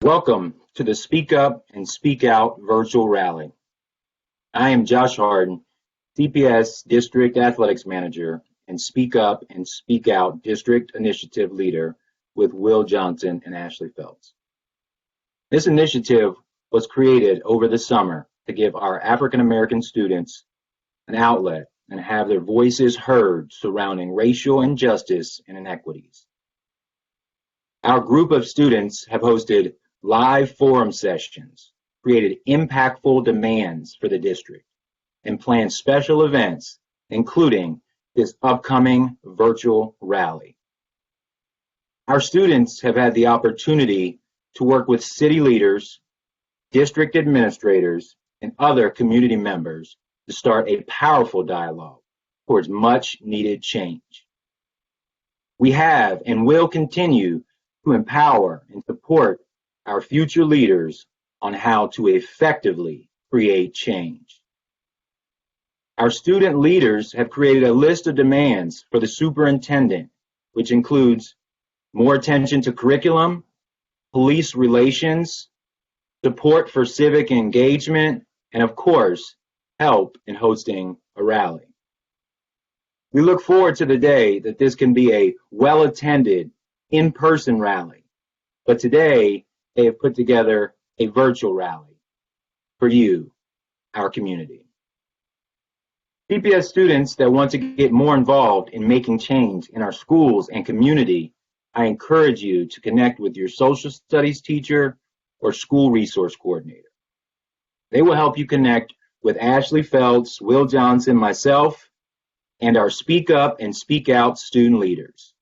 Welcome to the Speak Up and Speak Out virtual rally. I am Josh Harden, CPS District Athletics Manager and Speak Up and Speak Out District Initiative Leader with Will Johnson and Ashley Phelps. This initiative was created over the summer to give our African American students an outlet and have their voices heard surrounding racial injustice and inequities. Our group of students have hosted live forum sessions, created impactful demands for the district, and planned special events, including this upcoming virtual rally. Our students have had the opportunity to work with city leaders, district administrators, and other community members to start a powerful dialogue towards much needed change. We have and will continue to empower and support our future leaders on how to effectively create change. Our student leaders have created a list of demands for the superintendent, which includes more attention to curriculum, police relations, support for civic engagement, and of course, help in hosting a rally. We look forward to the day that this can be a well-attended, in-person rally, but today they have put together a virtual rally for you, our community. CPS students that want to get more involved in making change in our schools and community, I encourage you to connect with your social studies teacher or school resource coordinator. They will help you connect with Ashley Phelps, Will Johnson, myself, and our Speak Up and Speak Out student leaders.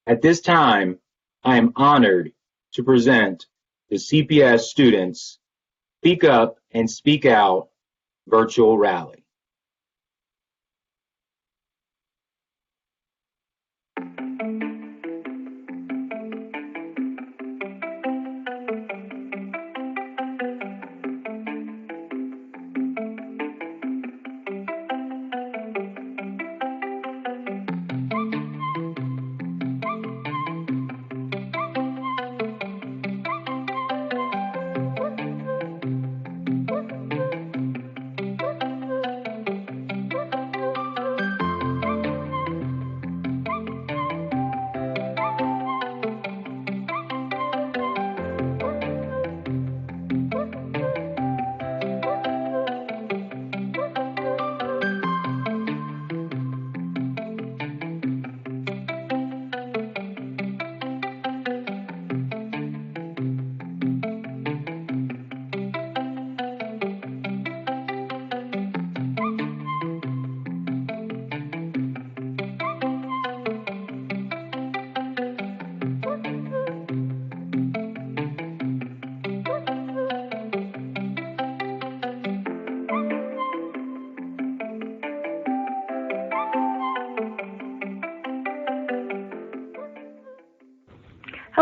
At this time, I am honored to present the CPS students Speak Up and Speak Out virtual rally.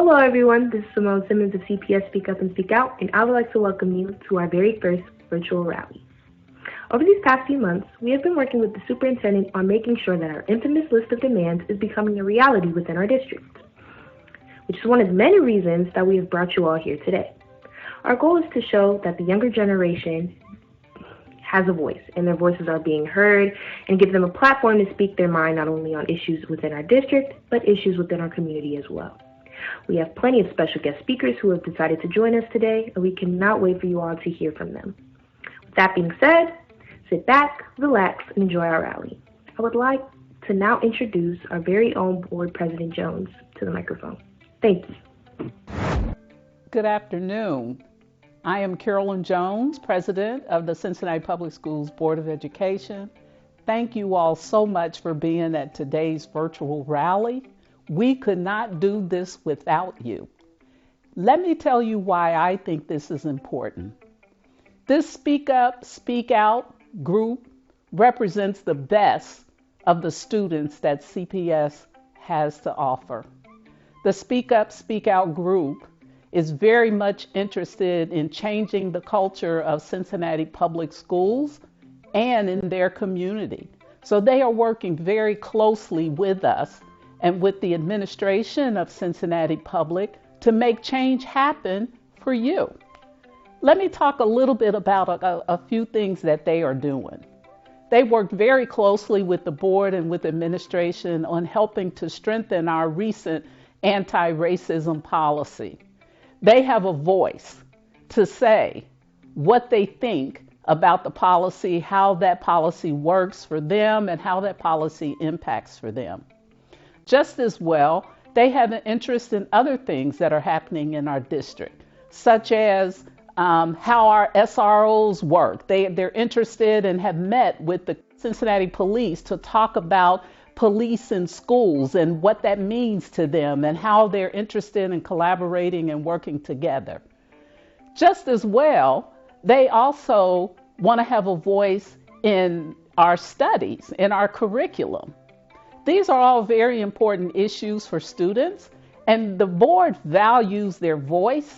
Hello everyone, this is Simone Simmons of CPS Speak Up and Speak Out, and I would like to welcome you to our very first virtual rally. Over these past few months, we have been working with the superintendent on making sure that our infamous list of demands is becoming a reality within our district, which is one of the many reasons that we have brought you all here today. Our goal is to show that the younger generation has a voice, and their voices are being heard, and give them a platform to speak their mind not only on issues within our district, but issues within our community as well. We have plenty of special guest speakers who have decided to join us today, and we cannot wait for you all to hear from them. With that being said, sit back, relax, and enjoy our rally. I would like to now introduce our very own Board President Jones to the microphone. Thank you. Good afternoon. I am Carolyn Jones, President of the Cincinnati Public Schools Board of Education. Thank you all so much for being at today's virtual rally. We could not do this without you. Let me tell you why I think this is important. This Speak Up, Speak Out group represents the best of the students that CPS has to offer. The Speak Up, Speak Out group is very much interested in changing the culture of Cincinnati Public Schools and in their community. So they are working very closely with us and with the administration of Cincinnati Public to make change happen for you. Let me talk a little bit about a few things that they are doing. They worked very closely with the board and with administration on helping to strengthen our recent anti-racism policy. They have a voice to say what they think about the policy, how that policy works for them, and how that policy impacts for them. Just as well, they have an interest in other things that are happening in our district, such as how our SROs work. They're interested and have met with the Cincinnati Police to talk about police in schools and what that means to them and how they're interested in collaborating and working together. Just as well, they also want to have a voice in our studies, in our curriculum. These are all very important issues for students, and the board values their voice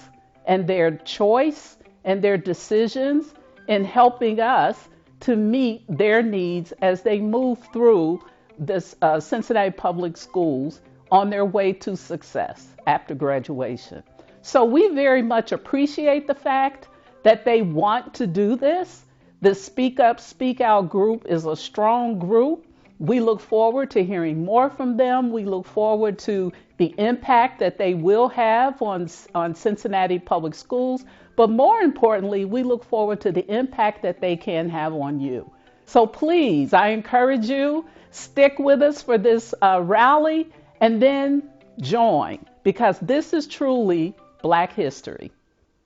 and their choice and their decisions in helping us to meet their needs as they move through this Cincinnati Public Schools on their way to success after graduation. So we very much appreciate the fact that they want to do this. The Speak Up, Speak Out group is a strong group. We look forward to hearing more from them. We look forward to the impact that they will have on Cincinnati Public Schools. But more importantly, we look forward to the impact that they can have on you. So please, I encourage you, stick with us for this rally and then join, because this is truly Black history.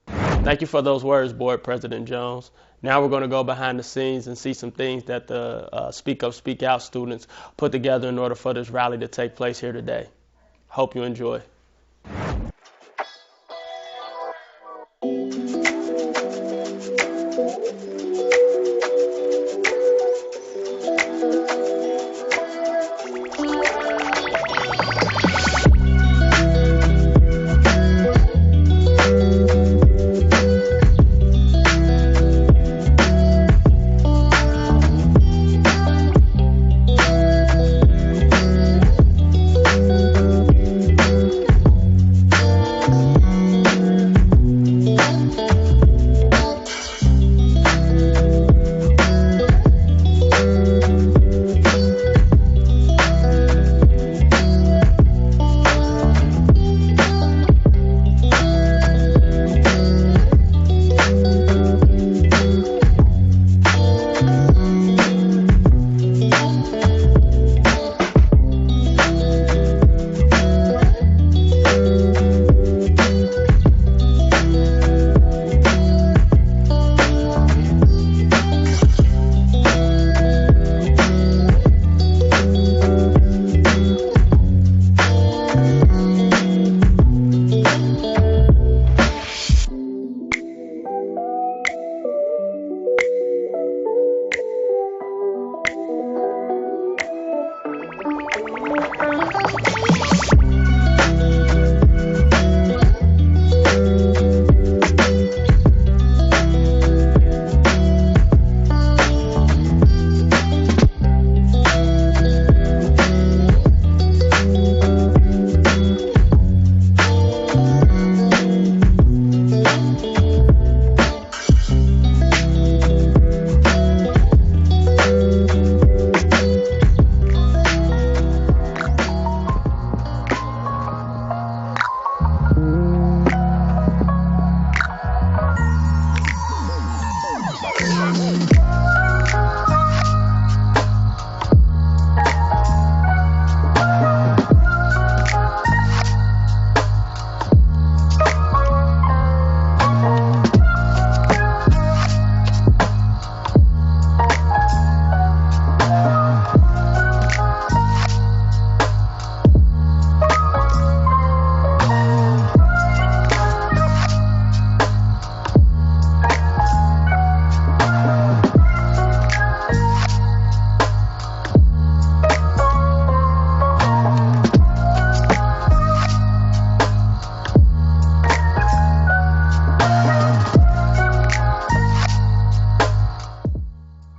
Thank you for those words, Board President Jones. Now we're going to go behind the scenes and see some things that the Speak Up, Speak Out students put together in order for this rally to take place here today. Hope you enjoy.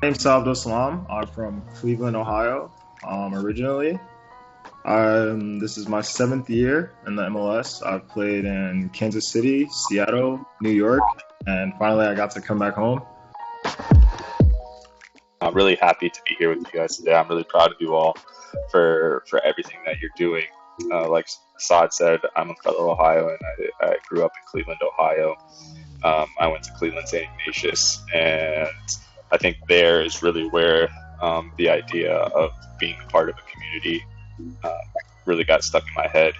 My name's Salvador Salam. I'm from Cleveland, Ohio, originally. This is my 7th year in the MLS. I've played in Kansas City, Seattle, New York, and finally I got to come back home. I'm really happy to be here with you guys today. I'm really proud of you all for everything that you're doing. Like Saad said, I'm a fellow Ohio, and I grew up in Cleveland, Ohio. I went to Cleveland St. Ignatius, and I think there is really where the idea of being a part of a community really got stuck in my head.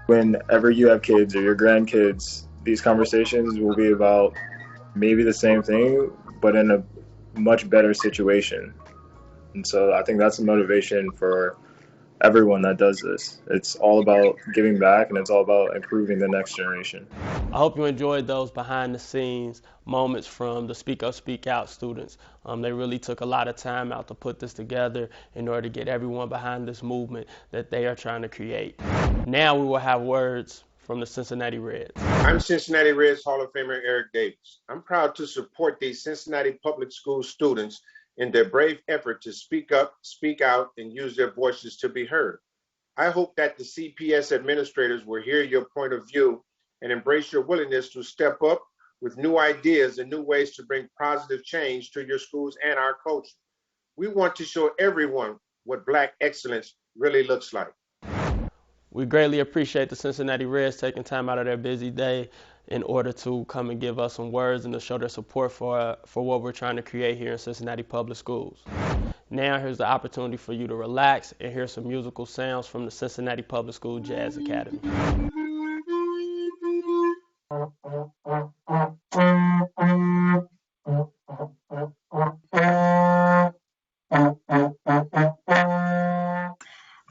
Whenever you have kids or your grandkids, these conversations will be about maybe the same thing, but in a much better situation. And so I think that's the motivation for everyone that does this. It's all about giving back, and it's all about improving the next generation. I hope you enjoyed those behind the scenes moments from the Speak Up, Speak Out students. They really took a lot of time out to put this together in order to get everyone behind this movement that they are trying to create. Now we will have words from the Cincinnati Reds. I'm Cincinnati Reds Hall of Famer Eric Davis. I'm proud to support these Cincinnati public school students in their brave effort to speak up, speak out, and use their voices to be heard. I hope that the CPS administrators will hear your point of view and embrace your willingness to step up with new ideas and new ways to bring positive change to your schools and our culture. We want to show everyone what Black excellence really looks like. We greatly appreciate the Cincinnati Reds taking time out of their busy day in order to come and give us some words and to show their support for what we're trying to create here in Cincinnati Public Schools. Now here's the opportunity for you to relax and hear some musical sounds from the Cincinnati Public School Jazz Academy.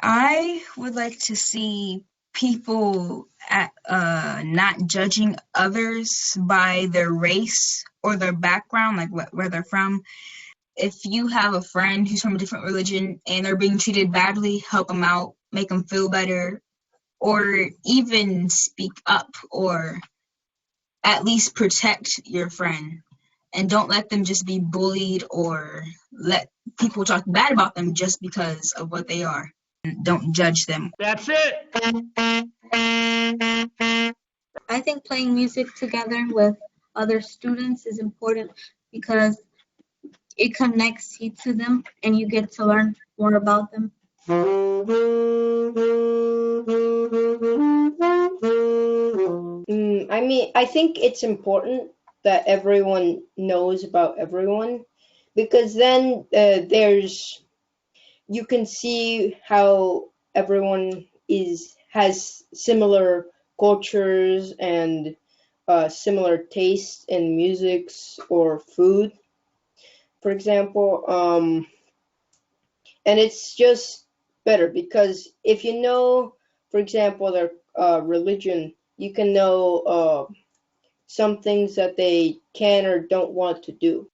I would like to see people not judging others by their race or their background, like where they're from. If you have a friend who's from a different religion and they're being treated badly, help them out, make them feel better, or even speak up or at least protect your friend. And don't let them just be bullied or let people talk bad about them just because of what they are. Don't judge them. That's it. I think playing music together with other students is important because it connects you to them and you get to learn more about them. I think it's important that everyone knows about everyone, because then you can see how everyone has similar cultures and similar tastes in musics or food, for example. And it's just better because if you know, for example, their religion, you can know some things that they can or don't want to do.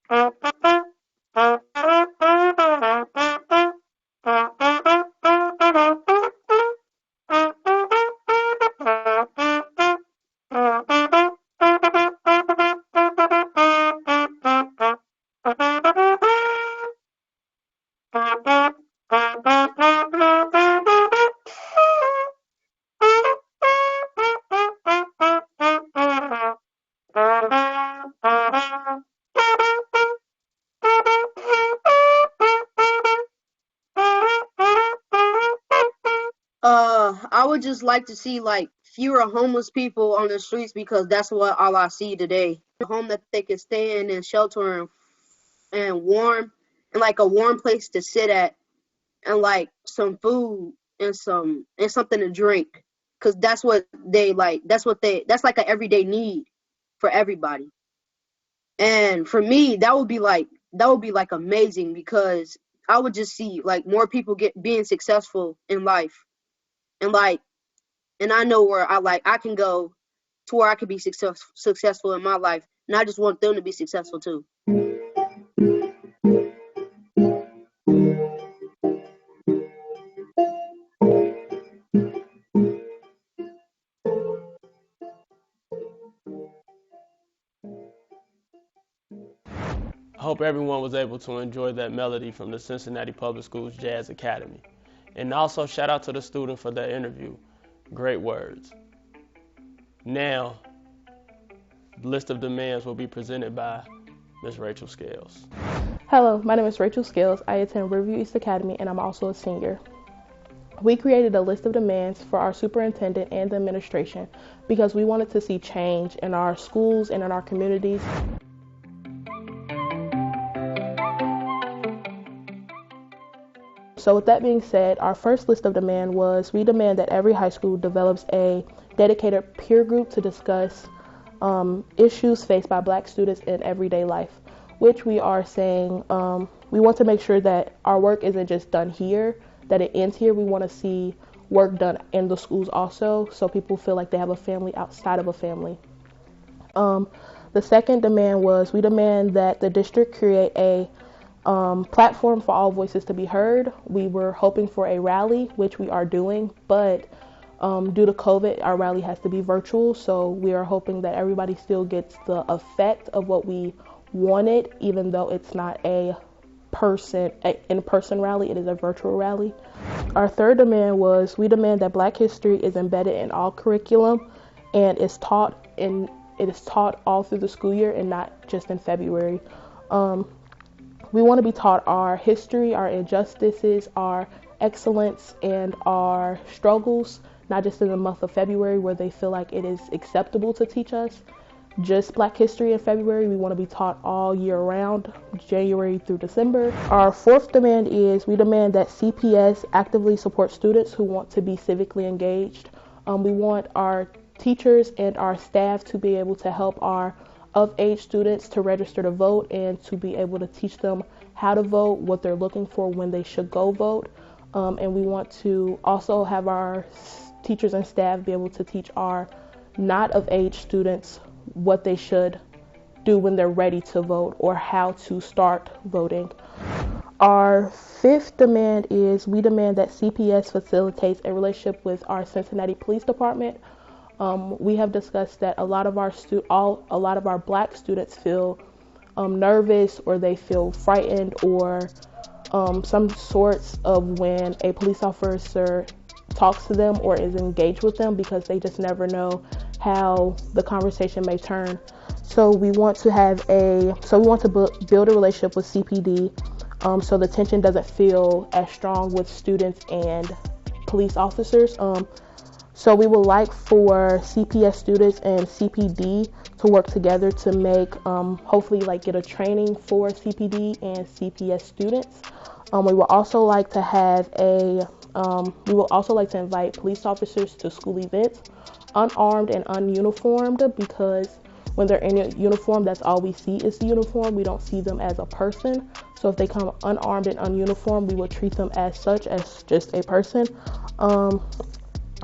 I would just like to see like fewer homeless people on the streets because that's what all I see today. A home that they can stay in and shelter and warm and like a warm place to sit at and like some food and something to drink, because that's what they like. That's like an everyday need for everybody. And for me, that would be like amazing, because I would just see like more people being successful in life. And I know where I can go to where I could be successful in my life. And I just want them to be successful too. I hope everyone was able to enjoy that melody from the Cincinnati Public Schools Jazz Academy. And also shout out to the student for that interview. Great words. Now, the list of demands will be presented by Ms. Rachel Scales. Hello, my name is Rachel Scales. I attend Riverview East Academy and I'm also a senior. We created a list of demands for our superintendent and the administration because we wanted to see change in our schools and in our communities. So with that being said, our first list of demand was we demand that every high school develops a dedicated peer group to discuss issues faced by Black students in everyday life, which we are saying we want to make sure that our work isn't just done here, that it ends here. We want to see work done in the schools also, so people feel like they have a family outside of a family. The second demand was we demand that the district create a platform for all voices to be heard. We were hoping for a rally, which we are doing, but due to COVID, our rally has to be virtual. So we are hoping that everybody still gets the effect of what we wanted, even though it's not an in-person rally, it is a virtual rally. Our third demand was we demand that Black history is embedded in all curriculum and it is taught all through the school year and not just in February. We want to be taught our history, our injustices, our excellence, and our struggles, not just in the month of February where they feel like it is acceptable to teach us just Black history in February. We want to be taught all year round, January through December. Our fourth demand is we demand that CPS actively support students who want to be civically engaged. We want our teachers and our staff to be able to help our of-age students to register to vote and to be able to teach them how to vote, what they're looking for when they should go vote. And we want to also have our teachers and staff be able to teach our not of-age students what they should do when they're ready to vote or how to start voting. Our fifth demand is we demand that CPS facilitates a relationship with our Cincinnati Police Department. We have discussed that a lot of our Black students feel nervous or they feel frightened or some sorts of when a police officer talks to them or is engaged with them because they just never know how the conversation may turn. So we want to build a relationship with CPD so the tension doesn't feel as strong with students and police officers. So we would like for CPS students and CPD to work together to make, hopefully get a training for CPD and CPS students. We would also like to invite police officers to school events, unarmed and ununiformed, because when they're in a uniform, that's all we see is the uniform. We don't see them as a person. So if they come unarmed and ununiformed, we will treat them as such, as just a person.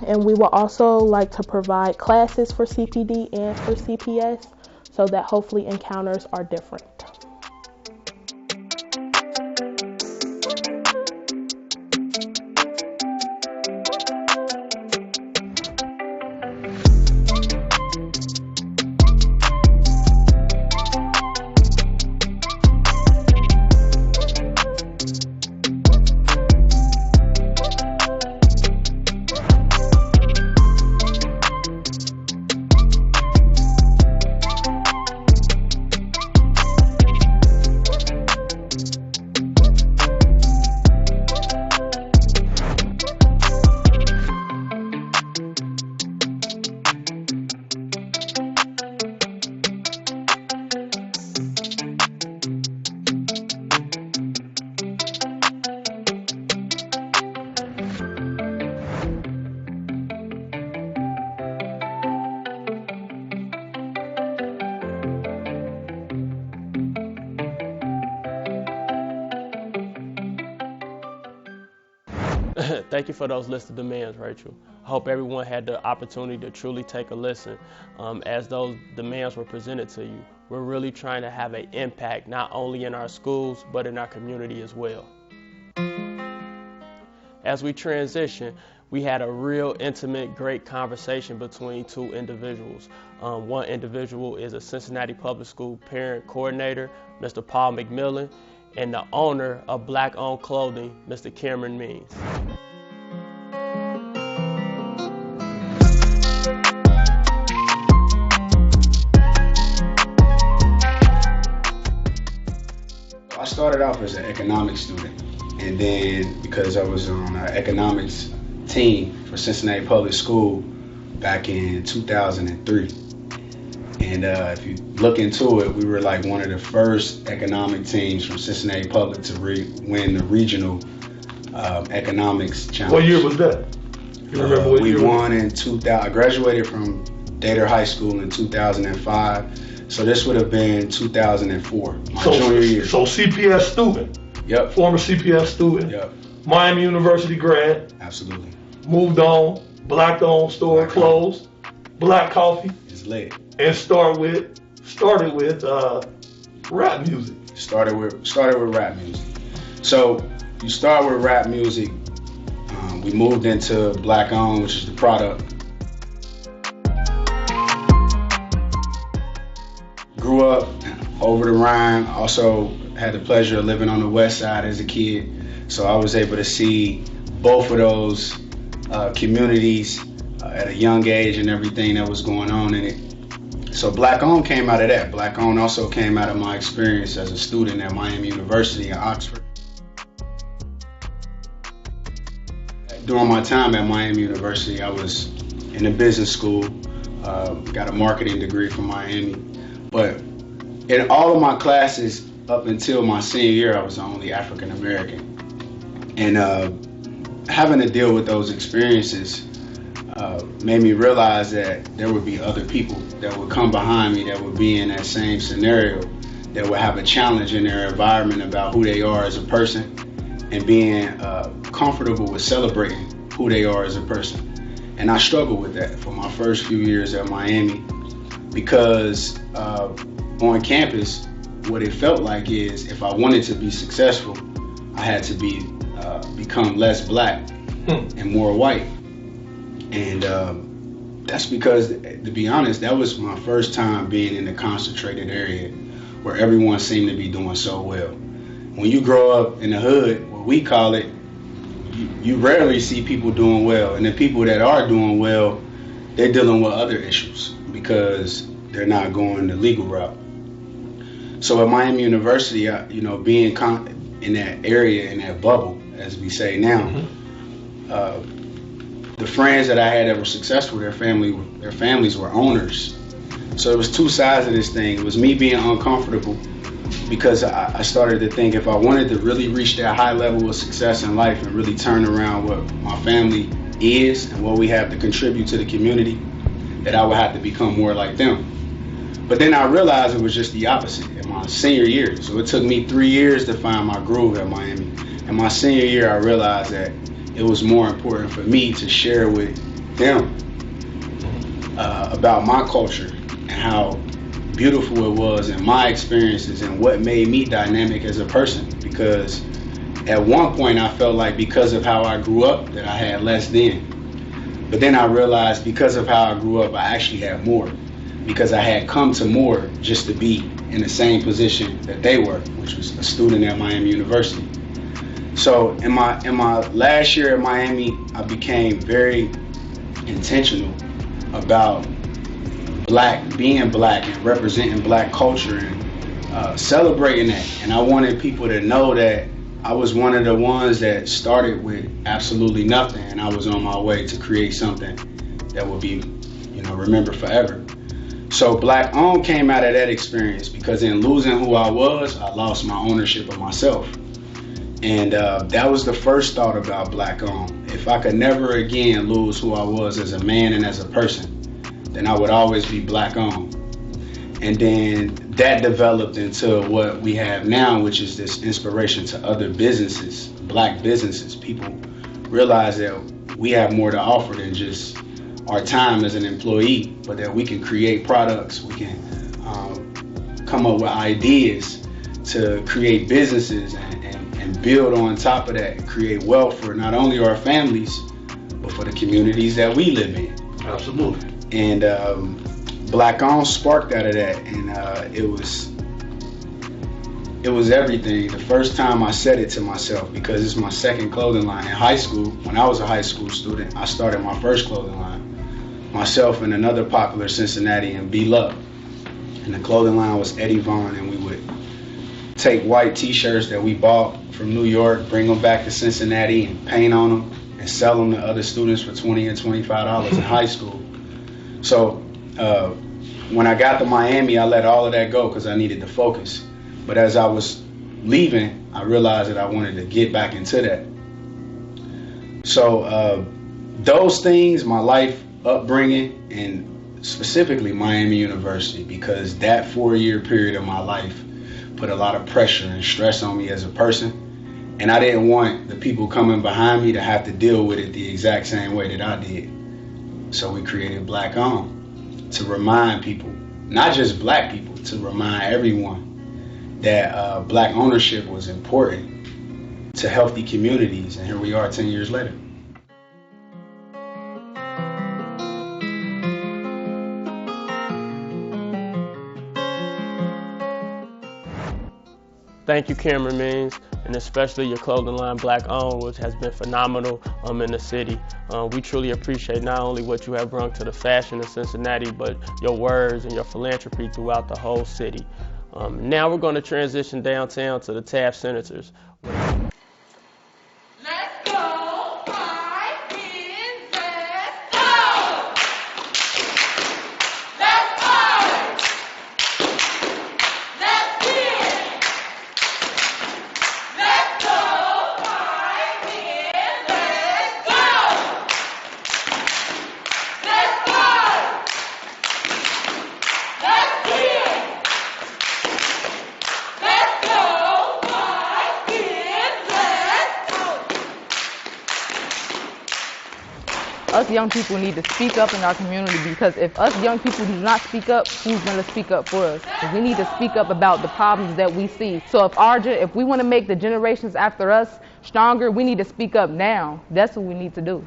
And we will also like to provide classes for CPD and for CPS so that hopefully encounters are different. Thank you for those listed demands, Rachel. hope everyone had the opportunity to truly take a listen as those demands were presented to you. We're really trying to have an impact not only in our schools, but in our community as well. As we transition, we had a real intimate, great conversation between two individuals. One individual is a Cincinnati Public School parent coordinator, Mr. Paul McMillan, and the owner of Black-Owned Clothing, Mr. Cameron Means. I started off as an economics student, and then because I was on an economics team for Cincinnati Public School back in 2003. And if you look into it, we were like one of the first economic teams from Cincinnati Public to win the regional economics challenge. What year was that? You remember what year? We won in 2000. I graduated from Dater High School in 2005. So this would have been 2004, my junior year. So CPS student. Yep. Former CPS student. Yep. Miami University grad. Absolutely. Moved on. Black-owned store closed. Black coffee. It's lit. And started with rap music. Started with rap music. So you start with rap music. We moved into Black-owned, which is the product. Grew up over the Rhine. Also had the pleasure of living on the west side as a kid. So I was able to see both of those communities at a young age and everything that was going on in it. So Black-owned came out of that. Black-owned also came out of my experience as a student at Miami University in Oxford. During my time at Miami University, I was in a business school, got a marketing degree from Miami. But in all of my classes up until my senior year, I was the only African American. And having to deal with those experiences made me realize that there would be other people that would come behind me that would be in that same scenario, that would have a challenge in their environment about who they are as a person and being comfortable with celebrating who they are as a person. And I struggled with that for my first few years at Miami because on campus, what it felt like is if I wanted to be successful, I had to become less black and more white. And that's because, to be honest, that was my first time being in a concentrated area where everyone seemed to be doing so well. When you grow up in the hood, what we call it, you rarely see people doing well. And the people that are doing well, they're dealing with other issues because they're not going the legal route. So at Miami University, being in that area, in that bubble, as we say now, the friends that I had that were successful, their families were owners. So it was two sides of this thing. It was me being uncomfortable because I started to think if I wanted to really reach that high level of success in life and really turn around what my family is and what we have to contribute to the community, that I would have to become more like them. But then I realized it was just the opposite in my senior year. So it took me 3 years to find my groove at Miami. In my senior year, I realized that it was more important for me to share with them about my culture and how beautiful it was and my experiences and what made me dynamic as a person. Because at one point I felt like because of how I grew up that I had less then. But then I realized because of how I grew up, I actually had more. Because I had come to more just to be in the same position that they were, which was a student at Miami University. So in my last year at Miami, I became very intentional about being black and representing black culture and celebrating that. And I wanted people to know that I was one of the ones that started with absolutely nothing, and I was on my way to create something that would be, remembered forever. So Black-owned came out of that experience because in losing who I was, I lost my ownership of myself. And that was the first thought about Black-owned. If I could never again lose who I was as a man and as a person, then I would always be Black-owned. And then that developed into what we have now, which is this inspiration to other businesses, black businesses. People realize that we have more to offer than just our time as an employee, but that we can create products, we can come up with ideas to create businesses and build on top of that, create wealth for not only our families, but for the communities that we live in. Absolutely. And Black On sparked out of that, and it was everything. The first time I said it to myself, because it's my second clothing line. In high school, when I was a high school student, I started my first clothing line. Myself and another popular Cincinnatian, B Love. And the clothing line was Eddie Vaughn, and we would take white t-shirts that we bought from New York, bring them back to Cincinnati and paint on them and sell them to other students for $20 and $25 in high school. So when I got to Miami, I let all of that go because I needed to focus. But as I was leaving, I realized that I wanted to get back into that. So those things, my life upbringing, and specifically Miami University, because that 4-year period of my life put a lot of pressure and stress on me as a person. And I didn't want the people coming behind me to have to deal with it the exact same way that I did. So we created Black On to remind people, not just black people, to remind everyone that black ownership was important to healthy communities. And here we are 10 years later. Thank you, Cameron Means, and especially your clothing line, Black On, which has been phenomenal in the city. We truly appreciate not only what you have brought to the fashion of Cincinnati, but your words and your philanthropy throughout the whole city. Now we're going to transition downtown to the Taft Senators. Us young people need to speak up in our community, because if us young people do not speak up, who's going to speak up for us? We need to speak up about the problems that we see. So if we want to make the generations after us stronger, we need to speak up now. That's what we need to do.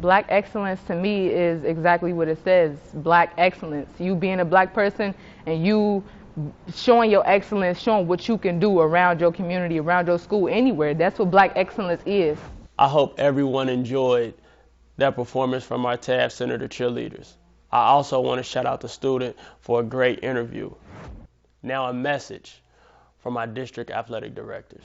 Black excellence to me is exactly what it says, black excellence. You being a black person and you showing your excellence, showing what you can do around your community, around your school, anywhere. That's what black excellence is. I hope everyone enjoyed that performance from our Taft Senator cheerleaders. I also want to shout out the student for a great interview. Now a message from our district athletic directors.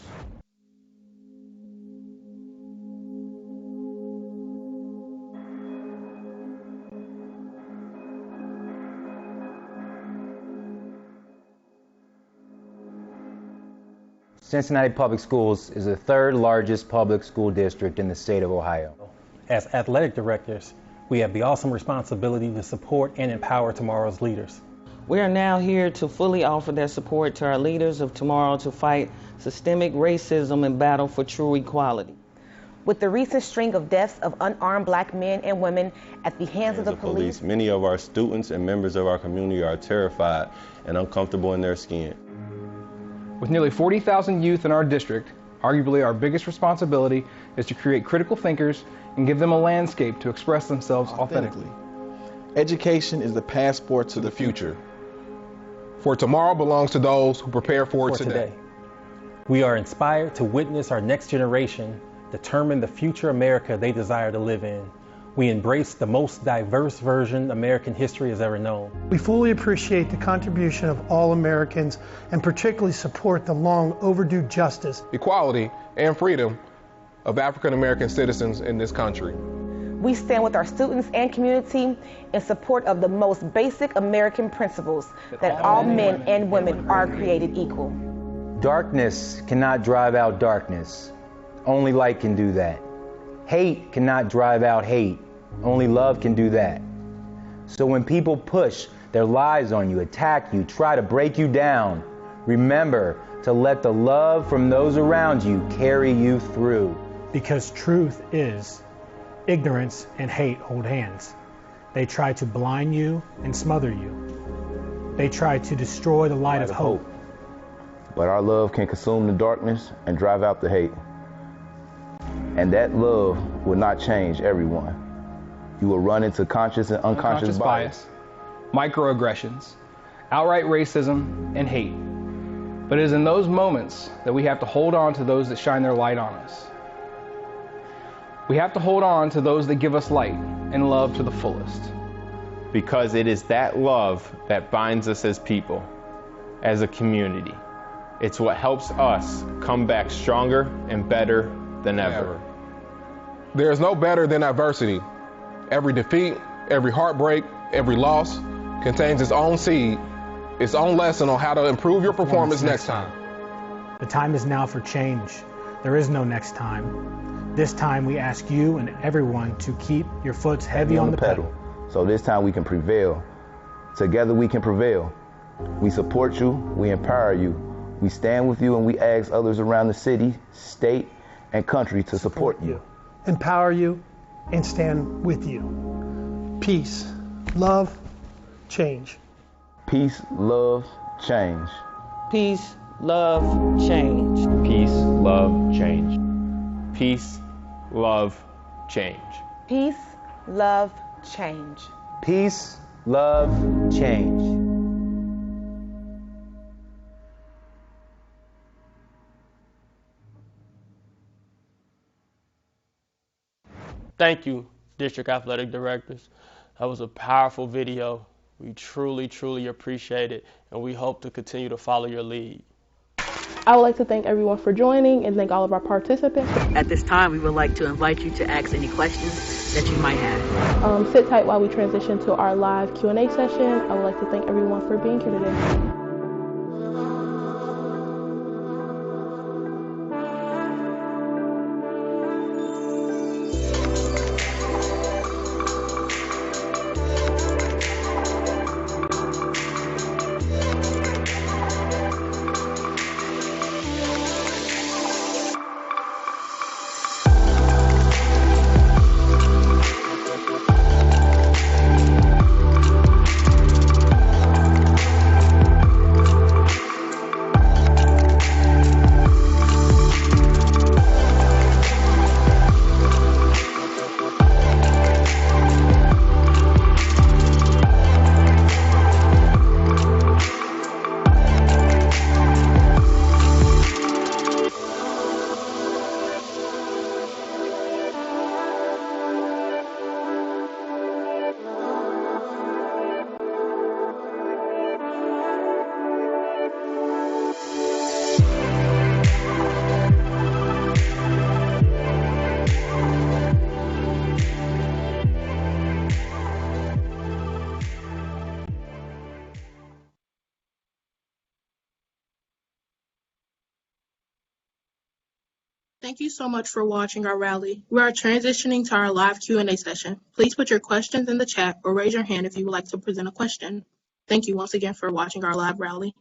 Cincinnati Public Schools is the third largest public school district in the state of Ohio. As athletic directors, we have the awesome responsibility to support and empower tomorrow's leaders. We are now here to fully offer that support to our leaders of tomorrow to fight systemic racism and battle for true equality. With the recent string of deaths of unarmed black men and women at the hands of the police, many of our students and members of our community are terrified and uncomfortable in their skin. With nearly 40,000 youth in our district, arguably our biggest responsibility is to create critical thinkers and give them a landscape to express themselves authentically. Education is the passport to the future. For tomorrow belongs to those who prepare for it today. We are inspired to witness our next generation determine the future America they desire to live in, We embrace the most diverse version American history has ever known. We fully appreciate the contribution of all Americans and particularly support the long overdue justice, equality, and freedom of African American citizens in this country. We stand with our students and community in support of the most basic American principles that all men and women are created equal. Darkness cannot drive out darkness. Only light can do that. Hate cannot drive out hate. Only love can do that. So when people push their lies on you, attack you, try to break you down, remember to let the love from those around you carry you through. Because truth is, ignorance and hate hold hands. They try to blind you and smother you. They try to destroy the light of hope. But our love can consume the darkness and drive out the hate. And that love will not change everyone. You will run into conscious and unconscious bias, microaggressions, outright racism, and hate. But it is in those moments that we have to hold on to those that shine their light on us. We have to hold on to those that give us light and love to the fullest. Because it is that love that binds us as people, as a community. It's what helps us come back stronger and better than ever. There is no better than adversity. Every defeat, every heartbreak, every loss contains its own seed, its own lesson on how to improve your performance next time. The time is now for change. There is no next time. This time we ask you and everyone to keep your foot heavy on the pedal. So this time we can prevail. Together we can prevail. We support you, we empower you, we stand with you, and we ask others around the city, state, and country to support you. Empower you and stand with you. Peace, love, change. Peace, love, change. Peace, love, change. Peace, love, change. Peace, love, change. Peace, love, change. Peace, love, change. Thank you, District Athletic Directors. That was a powerful video. We truly, truly appreciate it, and we hope to continue to follow your lead. I would like to thank everyone for joining and thank all of our participants. At this time, we would like to invite you to ask any questions that you might have. Sit tight while we transition to our live Q&A session. I would like to thank everyone for being here today. Thank you so much for watching our rally. We are transitioning to our live Q&A session. Please put your questions in the chat or raise your hand if you would like to present a question. Thank you once again for watching our live rally.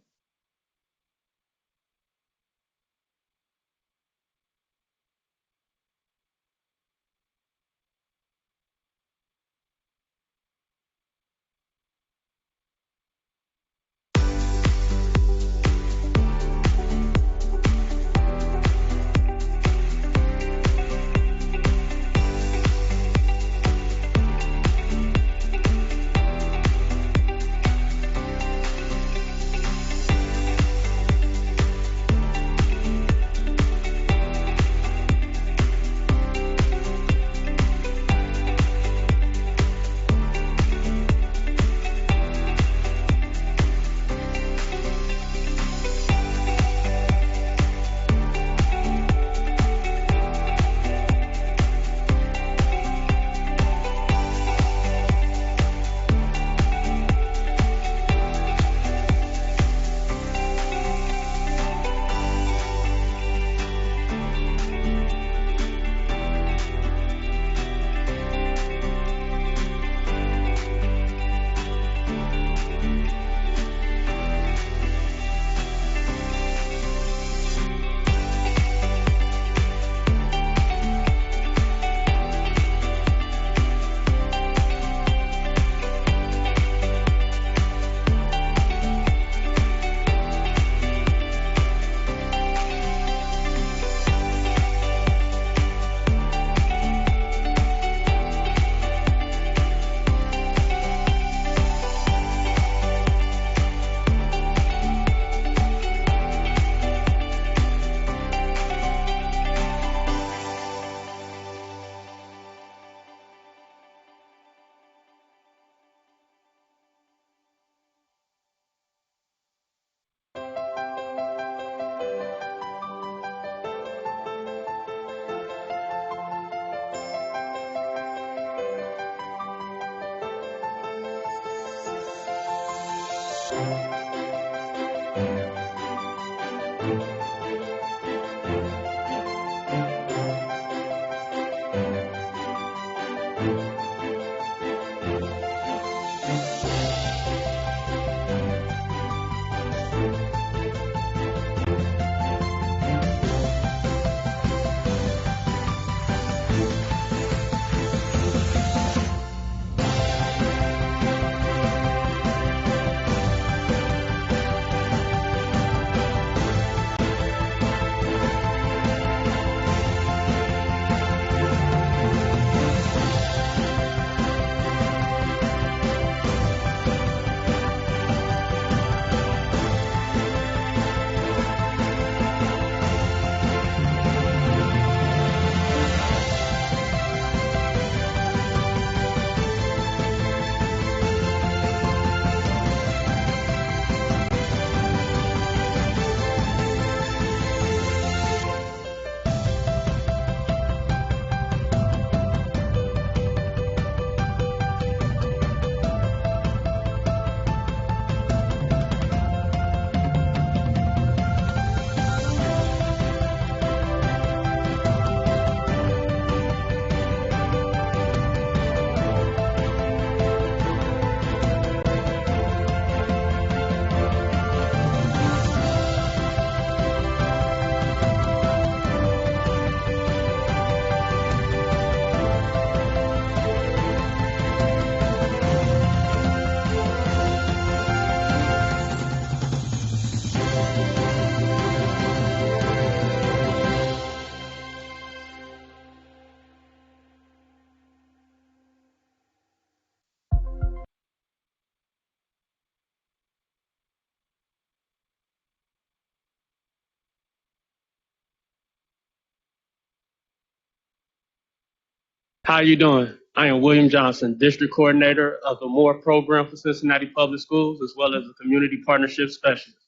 How are you doing? I am William Johnson, District Coordinator of the MORE program for Cincinnati Public Schools, as well as the Community Partnership Specialist.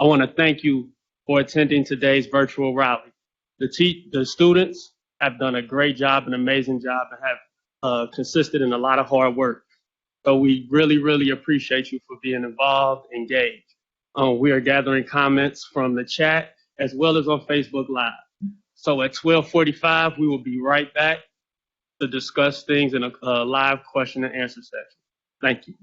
I want to thank you for attending today's virtual rally. The students have done a great job, an amazing job, and have consisted in a lot of hard work. So we really, really appreciate you for being involved, engaged. We are gathering comments from the chat as well as on Facebook Live. So at 12:45, we will be right back to discuss things in a live question and answer section. Thank you.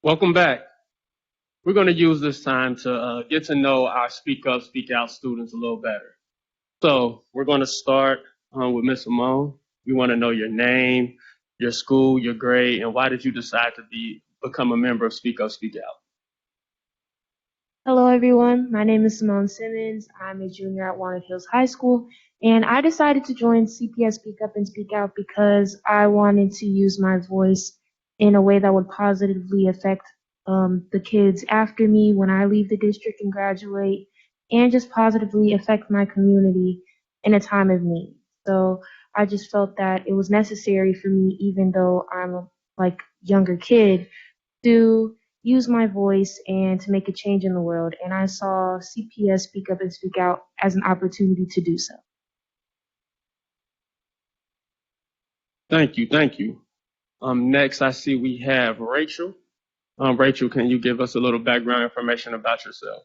Welcome back. We're going to use this time to get to know our Speak Up, Speak Out students a little better. So we're going to start with Ms. Simone. We want to know your name, your school, your grade, and why did you decide to become a member of Speak Up, Speak Out? Hello, everyone. My name is Simone Simmons. I'm a junior at Walnut Hills High School, and I decided to join CPS Speak Up and Speak Out because I wanted to use my voice in a way that would positively affect the kids after me when I leave the district and graduate, and just positively affect my community in a time of need. So I just felt that it was necessary for me, even though I'm a younger kid, to use my voice and to make a change in the world. And I saw CPS Speak Up and Speak Out as an opportunity to do so. Thank you. Thank you. Next, I see we have Rachel. Rachel, can you give us a little background information about yourself?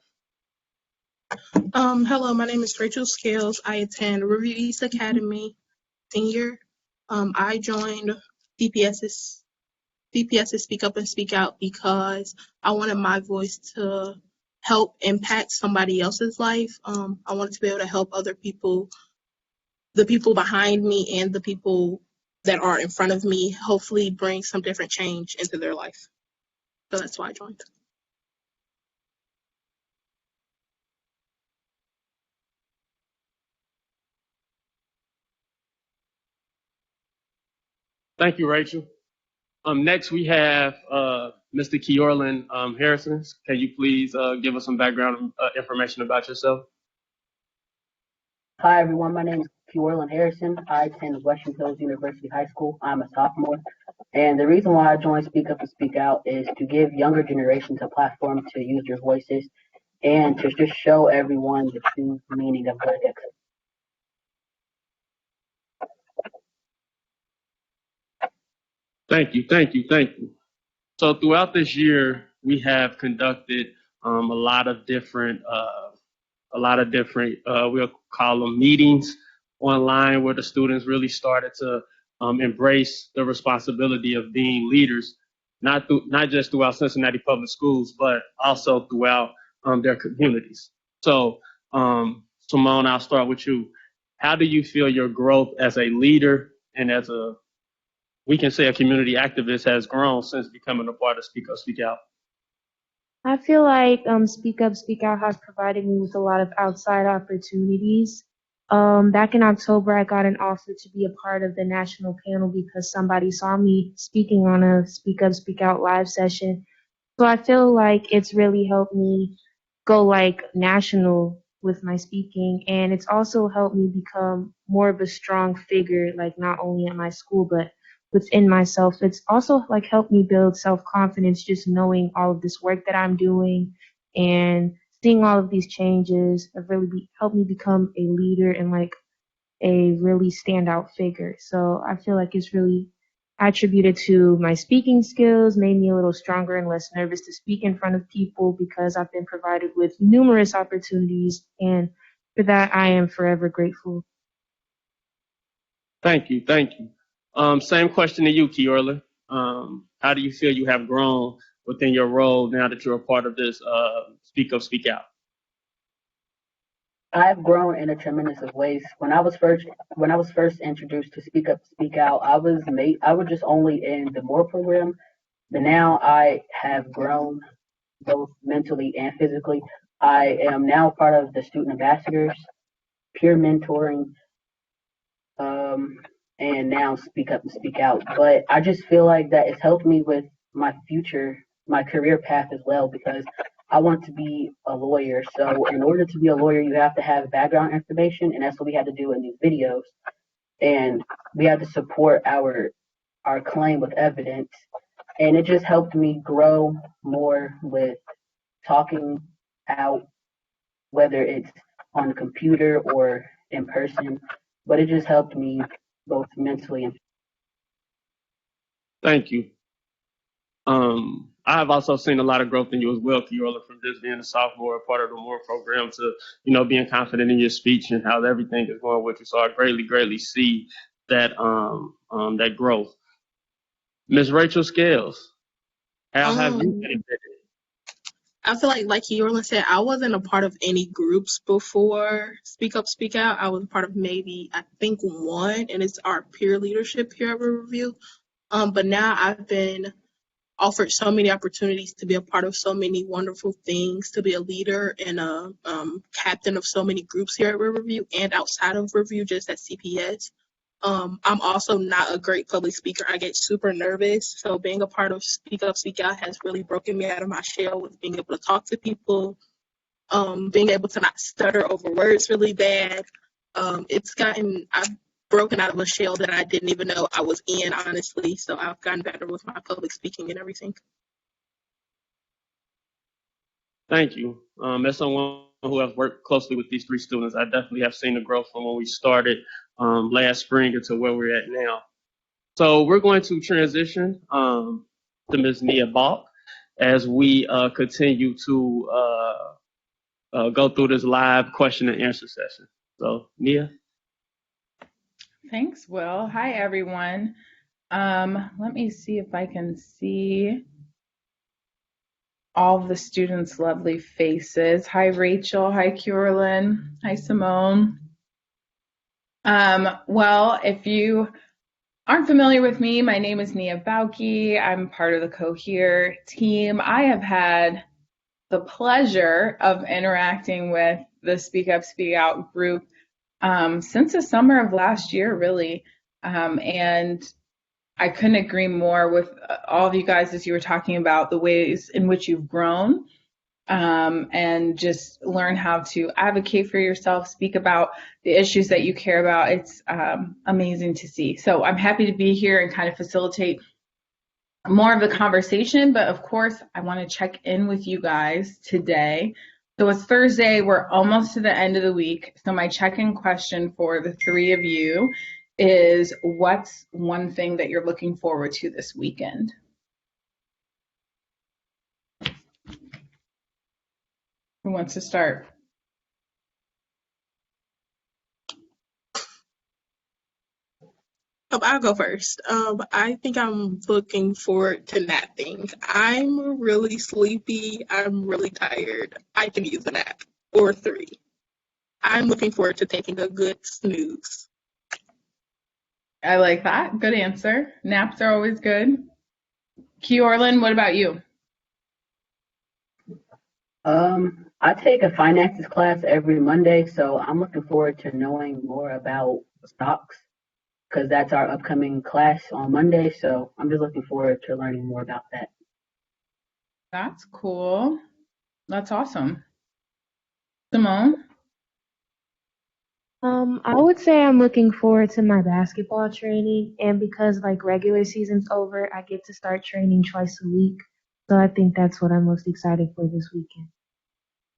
Hello, my name is Rachel Scales. I attend Riverview East Academy senior. I joined CPS's Speak Up and Speak Out because I wanted my voice to help impact somebody else's life. I wanted to be able to help other people, the people behind me and the people that are in front of me, hopefully bring some different change into their life. So that's why I joined. Thank you, Rachel. Next, we have Mr. Keorlin Harrison. Can you please give us some background information about yourself? Hi everyone, my name is Keorlin Harrison. I attend Western Hills University High School. I'm a sophomore. And the reason why I joined Speak Up and Speak Out is to give younger generations a platform to use their voices and to just show everyone the true meaning of good ethics. Thank you, thank you, thank you. So throughout this year, we have conducted a lot of different, we'll call them meetings online, where the students really started to embrace the responsibility of being leaders, not just throughout Cincinnati Public Schools, but also throughout their communities. So Simone, I'll start with you. How do you feel your growth as a leader and as we can say a community activist has grown since becoming a part of Speak Up, Speak Out? I feel like Speak Up, Speak Out has provided me with a lot of outside opportunities. Back in October, I got an offer to be a part of the national panel because somebody saw me speaking on a Speak Up, Speak Out live session. So I feel like it's really helped me go national with my speaking, and it's also helped me become more of a strong figure, not only at my school but within myself. It's also helped me build self-confidence, just knowing all of this work that I'm doing and seeing all of these changes have really helped me become a leader and a really standout figure. So I feel like it's really attributed to my speaking skills, made me a little stronger and less nervous to speak in front of people because I've been provided with numerous opportunities, and for that I am forever grateful. Thank you, thank you. Same question to you, Keorlin. How do you feel you have grown within your role now that you're a part of this Speak Up, Speak Out? I've grown in a tremendous of ways. When I was first introduced to Speak Up, Speak Out, I was just only in the MORE program, but now I have grown both mentally and physically. I am now part of the student ambassadors, peer mentoring, and now Speak Up and Speak Out. But I just feel like that it's helped me with my future, my career path as well, because I want to be a lawyer. So in order to be a lawyer, you have to have background information, and that's what we had to do in these videos. And we had to support our claim with evidence. And it just helped me grow more with talking out, whether it's on the computer or in person. But it just helped me both mentally and. Thank you. I have also seen a lot of growth in you as well, Keorlin, from just being a sophomore, a part of the MORE program, to being confident in your speech and how everything is going with you. So I greatly see that that growth. Ms. Rachel Scales, How have you Um, benefited? I feel like Yorlin said, I wasn't a part of any groups before Speak Up, Speak Out. I was a part of maybe, I think, one, and it's our peer leadership peer review. But now I've been offered so many opportunities to be a part of so many wonderful things, to be a leader and a captain of so many groups here at Riverview and outside of Riverview, just at CPS. I'm also not a great public speaker. I get super nervous. So being a part of Speak Up, Speak Out has really broken me out of my shell with being able to talk to people, being able to not stutter over words really bad. I've broken out of a shell that I didn't even know I was in, honestly. So I've gotten better with my public speaking and everything. Thank you. As someone who has worked closely with these 3 students, I definitely have seen the growth from when we started last spring into where we're at now. So we're going to transition to Ms. Nia Balk as we continue to go through this live question and answer session. So Nia. Thanks, Will. Hi, everyone. Let me see if I can see all of the students' lovely faces. Hi, Rachel. Hi, Curlin. Hi, Simone. Well, if you aren't familiar with me, my name is Nia Bauke. I'm part of the Cohere team. I have had the pleasure of interacting with the Speak Up, Speak Out group since the summer of last year, really. And I couldn't agree more with all of you guys as you were talking about the ways in which you've grown and just learn how to advocate for yourself, speak about the issues that you care about. It's amazing to see. So I'm happy to be here and kind of facilitate more of the conversation. But of course, I want to check in with you guys today. So it's Thursday. We're almost to the end of the week. So my check-in question for the 3 of you is, what's one thing that you're looking forward to this weekend? Who wants to start? I'll go first. I think I'm looking forward to napping. I'm really sleepy. I'm really tired. I can use a nap or 3. I'm looking forward to taking a good snooze. I like that. Good answer. Naps are always good. Kiorlin, what about you? I take a finances class every Monday, so I'm looking forward to knowing more about stocks because that's our upcoming class on Monday. So I'm just looking forward to learning more about that. That's cool. That's awesome. Simone? I would say I'm looking forward to my basketball training, and because regular season's over, I get to start training twice a week. So I think that's what I'm most excited for this weekend.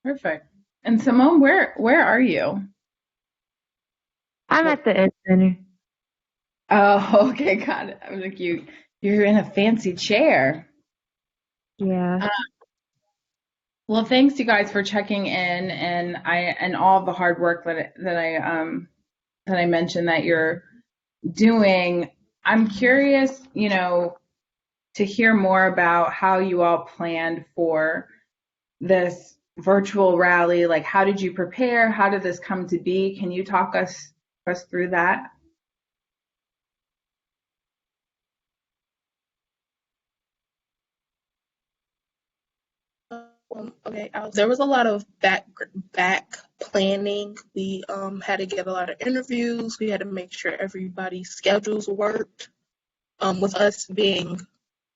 Perfect. And Simone, where are you? I'm at the Ed Center. Oh, okay, got it. I was like, you're in a fancy chair. Yeah. Well, thanks you guys for checking in, and all of the hard work that I mentioned that you're doing. I'm curious, to hear more about how you all planned for this virtual rally. Like, how did you prepare? How did this come to be? Can you talk us through that? Okay, there was a lot of back planning. We had to get a lot of interviews. We had to make sure everybody's schedules worked. With us being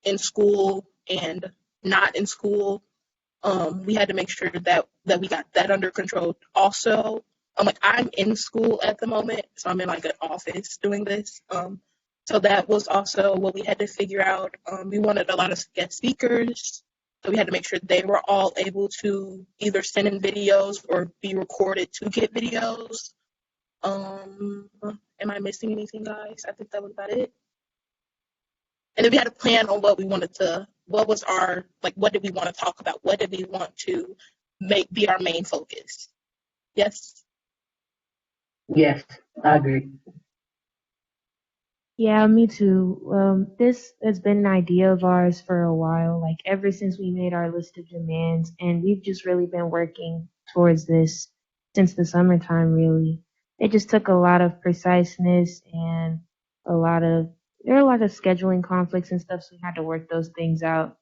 in school and not in school, we had to make sure that we got that under control. Also, I'm in school at the moment, so I'm in an office doing this. So that was also what we had to figure out. We wanted a lot of guest speakers, so we had to make sure they were all able to either send in videos or be recorded to get videos. Am I missing anything, guys? I think that was about it. And then we had a plan on what we wanted to, what was our, what did we want to talk about? What did we want to be our main focus? Yes? Yes, I agree. Yeah, me too. This has been an idea of ours for a while, like ever since we made our list of demands, and we've just really been working towards this since the summertime, really. It just took a lot of preciseness and a lot of, there are a lot of scheduling conflicts and stuff, so we had to work those things out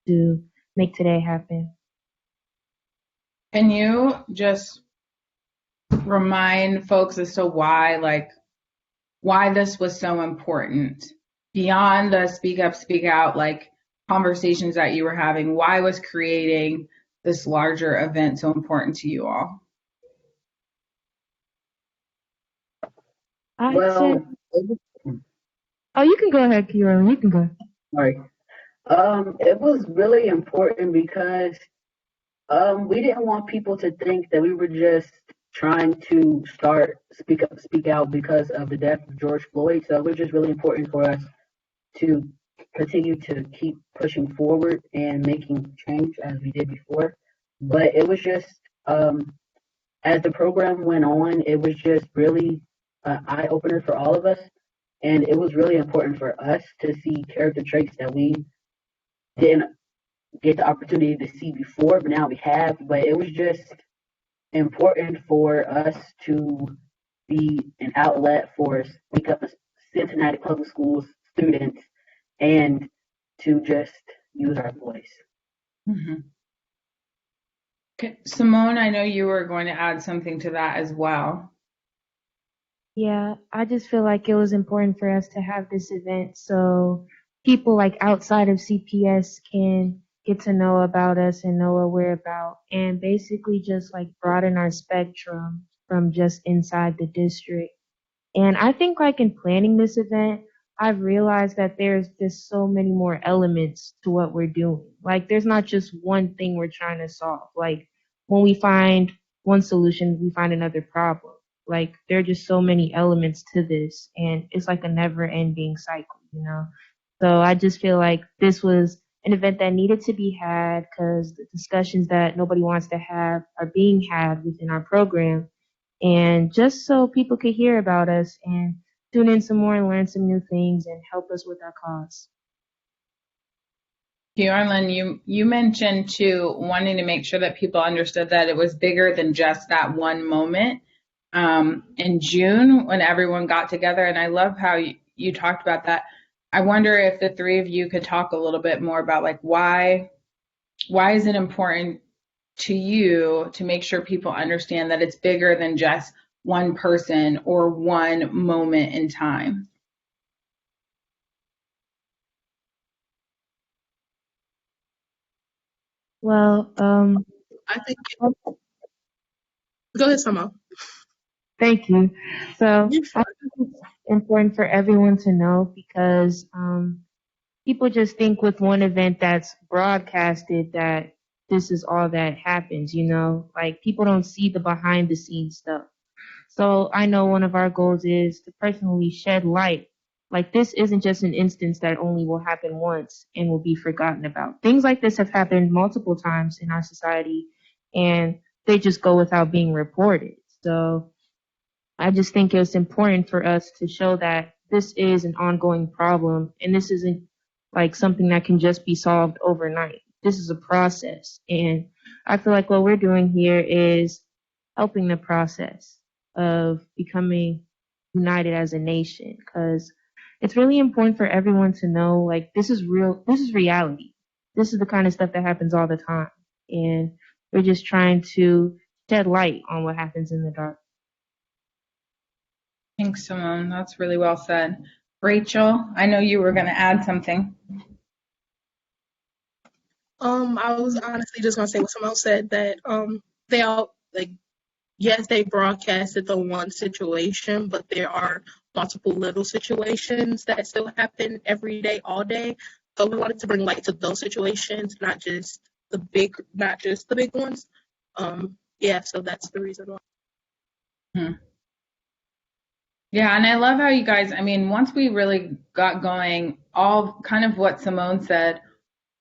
to make today happen. Can you just remind folks as to why this was so important beyond the speak up, speak out, like conversations that you were having? Why was creating this larger event so important to you all? Well, Oh, you can go ahead, Kira. You can go. sorry. It was really important because we didn't want people to think that we were just trying to start speak up, speak out because of the death of George Floyd. So it was just really important for us to continue to keep pushing forward and making change as we did before. But it was just as the program went on, it was just really an eye opener for all of us. And it was really important for us to see character traits that we didn't get the opportunity to see before, but now we have. But it was just important for us to be an outlet for Speak Up Cincinnati Public Schools students and to just use our voice. Mm-hmm. Okay. Simone, I know you were going to add something to that as well. Yeah, I just feel like it was important for us to have this event so people like outside of CPS can get to know about us and know what we're about, and basically just like broaden our spectrum from just inside the district. And I think like in planning this event, I've realized that there's just so many more elements to what we're doing. Like there's not just one thing we're trying to solve. Like when we find one solution, we find another problem. Like there are just so many elements to this, and it's like a never ending cycle, you know? So I just feel like this was an event that needed to be had because the discussions that nobody wants to have are being had within our program, and just so people could hear about us and tune in some more and learn some new things and help us with our cause. Arlen, you mentioned too wanting to make sure that people understood that it was bigger than just that one moment in June when everyone got together, and I love how you talked about that. I wonder if the three of you could talk a little bit more about like why is it important to you to make sure people understand that it's bigger than just one person or one moment in time? Well, I think. Go ahead, Samo. Thank you. So I think it's important for everyone to know because people just think with one event that's broadcasted that this is all that happens, you know? Like people don't see the behind the scenes stuff. So I know one of our goals is to personally shed light. Like this isn't just an instance that only will happen once and will be forgotten about. Things like this have happened multiple times in our society and they just go without being reported. So I just think it's important for us to show that this is an ongoing problem and this isn't like something that can just be solved overnight. This is a process. And I feel like what we're doing here is helping the process of becoming united as a nation because it's really important for everyone to know like this is real, this is reality. This is the kind of stuff that happens all the time. And we're just trying to shed light on what happens in the dark. Thanks, Simone. That's really well said. Rachel, I know you were going to add something. I was honestly just gonna say what Simone said, that they all like, yes, they broadcasted the one situation, but there are multiple little situations that still happen every day, all day. So we wanted to bring light to those situations, not just the big ones. Yeah, so that's the reason why. Yeah, and I love how you guys, I mean, once we really got going, all kind of what Simone said,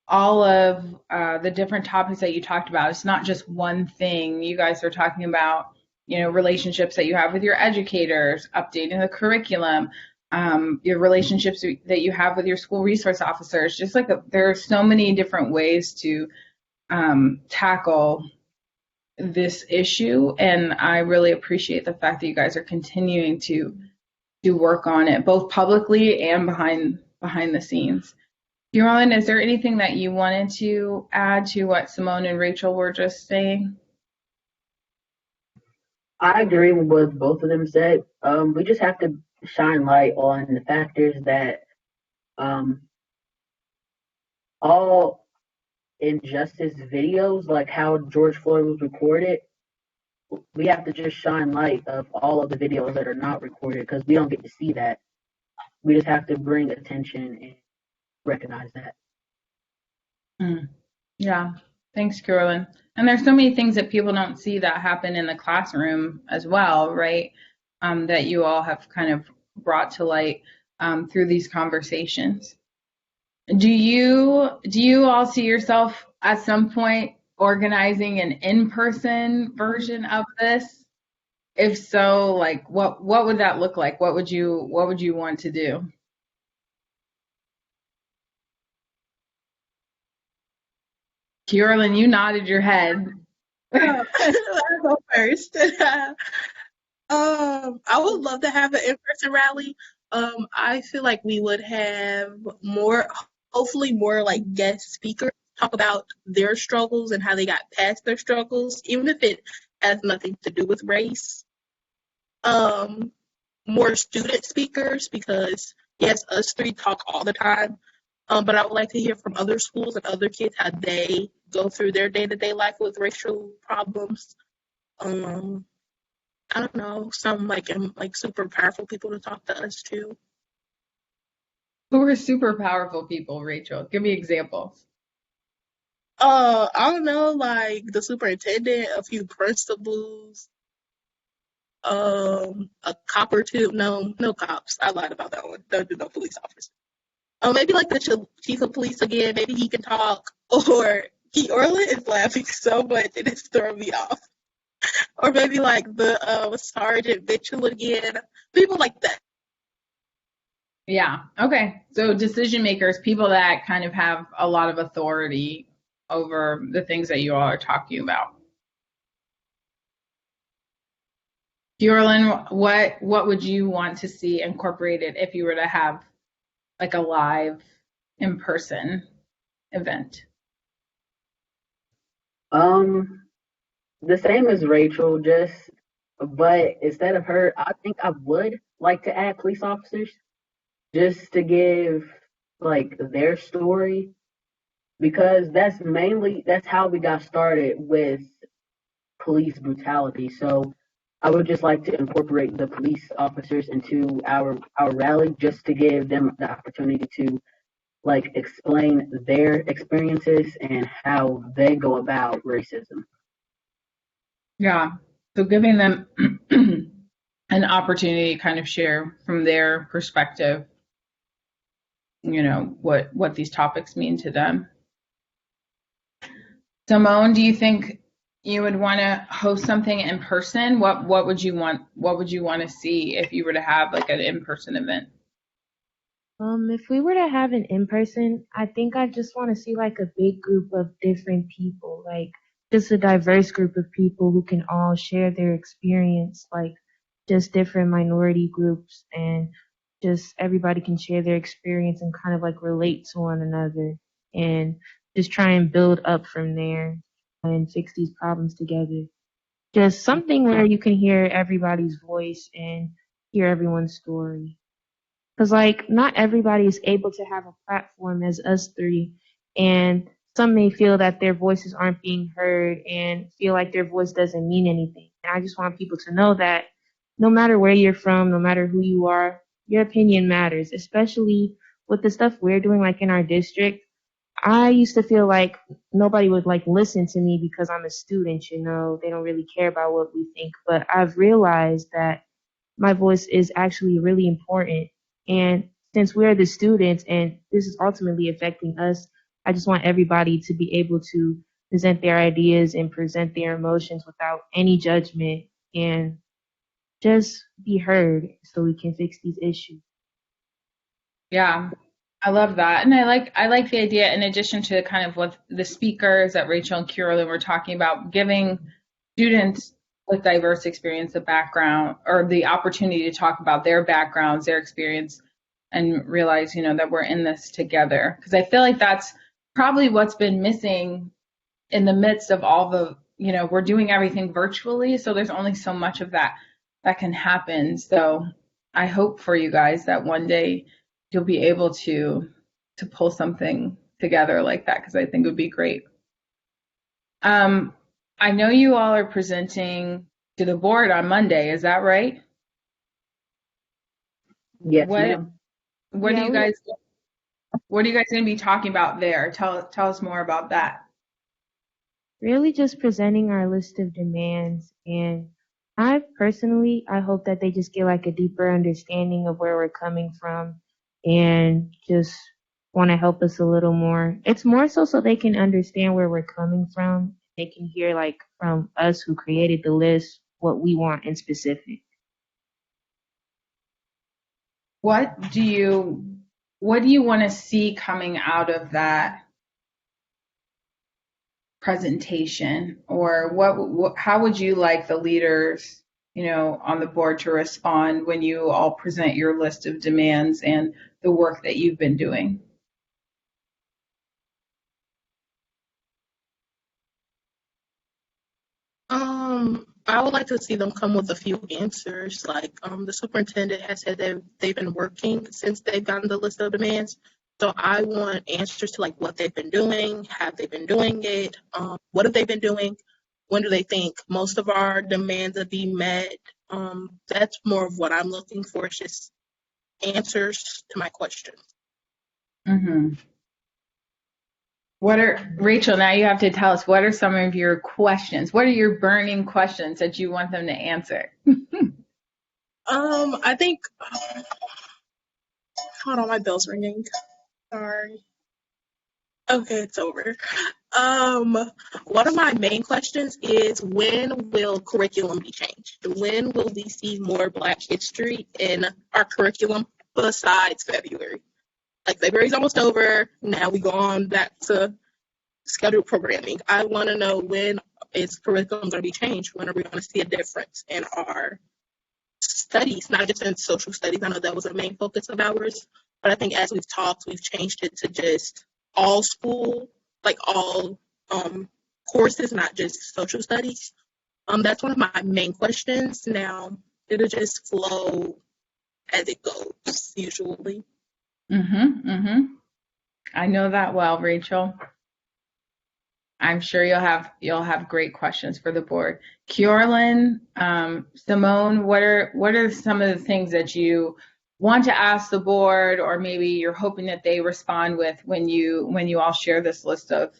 all of the different topics that you talked about, it's not just one thing. You guys are talking about, you know, relationships that you have with your educators, updating the curriculum, your relationships that you have with your school resource officers. Just like there are so many different ways to tackle this issue, and I really appreciate the fact that you guys are continuing to work on it, both publicly and behind the scenes. Carolyn, is there anything that you wanted to add to what Simone and Rachel were just saying? I agree with what both of them said. We just have to shine light on the factors that all injustice videos, like how George Floyd was recorded, we have to just shine light of all of the videos that are not recorded because we don't get to see that. We just have to bring attention and recognize that. Yeah, thanks, Carolyn. And there's so many things that people don't see that happen in the classroom as well, right? That you all have kind of brought to light through these conversations. Do you all see yourself at some point organizing an in-person version of this? If so, like what would that look like? What would you want to do? Carolyn, you nodded your head. I'll go first. I would love to have an in-person rally. I feel like we would have hopefully more like guest speakers talk about their struggles and how they got past their struggles, even if it has nothing to do with race. More student speakers because yes, us three talk all the time. But I would like to hear from other schools and other kids how they go through their day-to-day life with racial problems. I don't know, some like super powerful people to talk to us too. Who are super powerful people, Rachel? Give me examples. I don't know, like the superintendent, a few principals, a cop or two. No cops. I lied about that one. Don't do no police officer. Maybe like the chief of police again. Maybe he can talk. Or Orland is laughing so much and it's throwing me off. Or maybe like the Sergeant Mitchell again. People like that. Yeah. Okay. So decision makers, people that kind of have a lot of authority over the things that you all are talking about. Bjorlin, what would you want to see incorporated if you were to have like a live in-person event? The same as Rachel, but instead of her, I think I would like to add police officers just to give like their story because that's how we got started with police brutality. So I would just like to incorporate the police officers into our rally just to give them the opportunity to like explain their experiences and how they go about racism. Yeah. So giving them an opportunity to kind of share from their perspective, you know, what these topics mean to them. Simone, do you think you would want to host something in person? What would you want to see if you were to have like an in-person event? If we were to have an in-person, I think I just want to see like a big group of different people, like just a diverse group of people who can all share their experience, like just different minority groups, and just everybody can share their experience and kind of like relate to one another and just try and build up from there and fix these problems together. Just something where you can hear everybody's voice and hear everyone's story. Because, like, not everybody is able to have a platform as us three. And some may feel that their voices aren't being heard and feel like their voice doesn't mean anything. And I just want people to know that no matter where you're from, no matter who you are, your opinion matters, especially with the stuff we're doing, like in our district. I used to feel like nobody would like listen to me because I'm a student, you know, they don't really care about what we think. But I've realized that my voice is actually really important. And since we're the students and this is ultimately affecting us, I just want everybody to be able to present their ideas and present their emotions without any judgment and just be heard so we can fix these issues. Yeah, I love that. And I like the idea, in addition to kind of what the speakers that Rachel and Carolyn were talking about, giving students with diverse experience a background or the opportunity to talk about their backgrounds, their experience, and realize, that we're in this together. Because I feel like that's probably what's been missing in the midst of all the, we're doing everything virtually, so there's only so much of that can happen. So I hope for you guys that one day you'll be able to pull something together like that, because I think it would be great. I know you all are presenting to the board on Monday. Is that right? Yes, What ma'am. what do Yeah, you guys what are you guys going to be talking about there? Tell us more about that. really just presenting our list of demands, and I hope that they just get like a deeper understanding of where we're coming from and just want to help us a little more. It's more so they can understand where we're coming from. They can hear like from us who created the list what we want in specific. What do you want to see coming out of that presentation, or how would you like the leaders, on the board to respond when you all present your list of demands and the work that you've been doing? I would like to see them come with a few answers. Like, the superintendent has said that they've been working since they've gotten the list of demands. So I want answers to like what they've been doing, have they been doing it, what have they been doing, when do they think most of our demands will be met. That's more of what I'm looking for. It's just answers to my questions. Mm-hmm. Rachel, now you have to tell us, what are some of your questions? What are your burning questions that you want them to answer? I think, hold on, my bell's ringing. Sorry. Okay, it's over. One of my main questions is, when will curriculum be changed? When will we see more Black history in our curriculum besides February? Like, February's almost over. Now we go on back to scheduled programming. I want to know, when is curriculum going to be changed? When are we going to see a difference in our studies, not just in social studies? I know that was a main focus of ours, but I think as we've talked, we've changed it to just all school, like all courses, not just social studies. That's one of my main questions. Now, it'll just flow as it goes, usually. I know that well, Rachel. I'm sure you'll have great questions for the board. Kiorlin, Simone, what are some of the things that you want to ask the board, or maybe you're hoping that they respond with when you all share this list of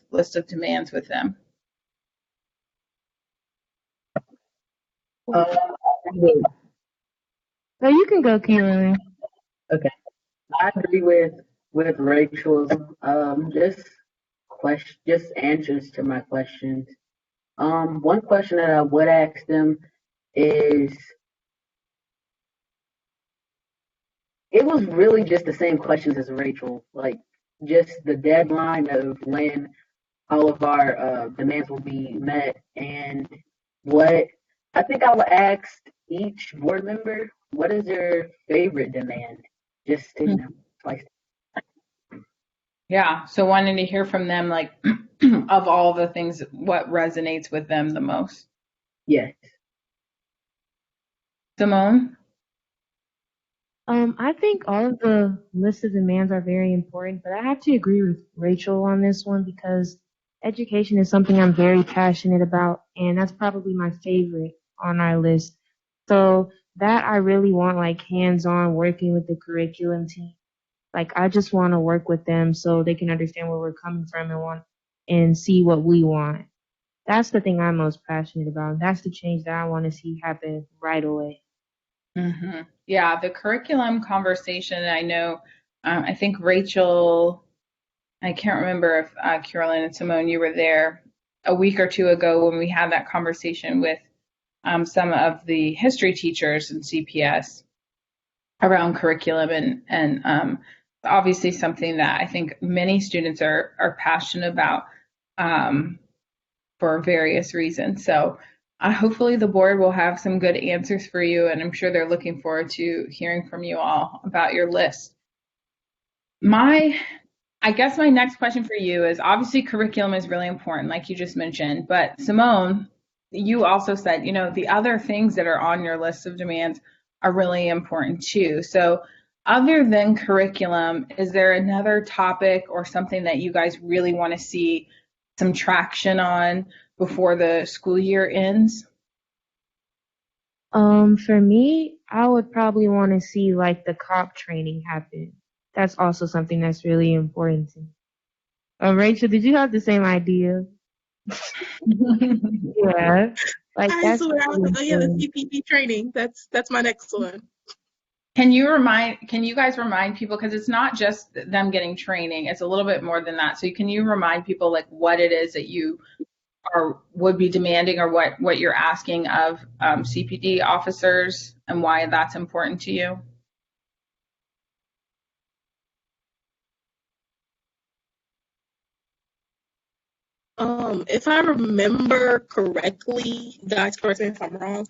demands with them? No, you can go, Kiorlin. Okay, I agree with Rachel's just answers to my questions. One question that I would ask them is, it was really just the same questions as Rachel, like just the deadline of when all of our demands will be met, and what I think I would ask each board member, what is your favorite demand? Just to twice. Yeah, so wanting to hear from them, like, of all the things, what resonates with them the most. Yes. Simone? I think all of the list of demands are very important, but I have to agree with Rachel on this one because education is something I'm very passionate about, and that's probably my favorite on our list. So that I really want like hands-on working with the curriculum team. Like I just want to work with them so they can understand where we're coming from and see what we want. That's the thing I'm most passionate about. That's the change that I want to see happen right away. Yeah, the curriculum conversation, I know, I think Rachel, I can't remember if Carolyn and Simone, you were there a week or two ago when we had that conversation with some of the history teachers in CPS around curriculum and obviously something that I think many students are passionate about for various reasons. So hopefully the board will have some good answers for you, and I'm sure they're looking forward to hearing from you all about your list. I guess my next question for you is, obviously curriculum is really important, like you just mentioned, but Simone, you also said, the other things that are on your list of demands are really important too. So other than curriculum, is there another topic or something that you guys really want to see some traction on before the school year ends? For me, I would probably want to see like the cop training happen. That's also something that's really important to me. Rachel, did you have the same idea? Yeah, like I that's swear, I was really like, oh yeah, the important. CPD training. That's my next one. Can you guys remind people, because it's not just them getting training, it's a little bit more than that. So can you remind people like what it is that you would be demanding, or what you're asking of CPD officers, and why that's important to you? If I remember correctly, guys, correct me if I'm wrong.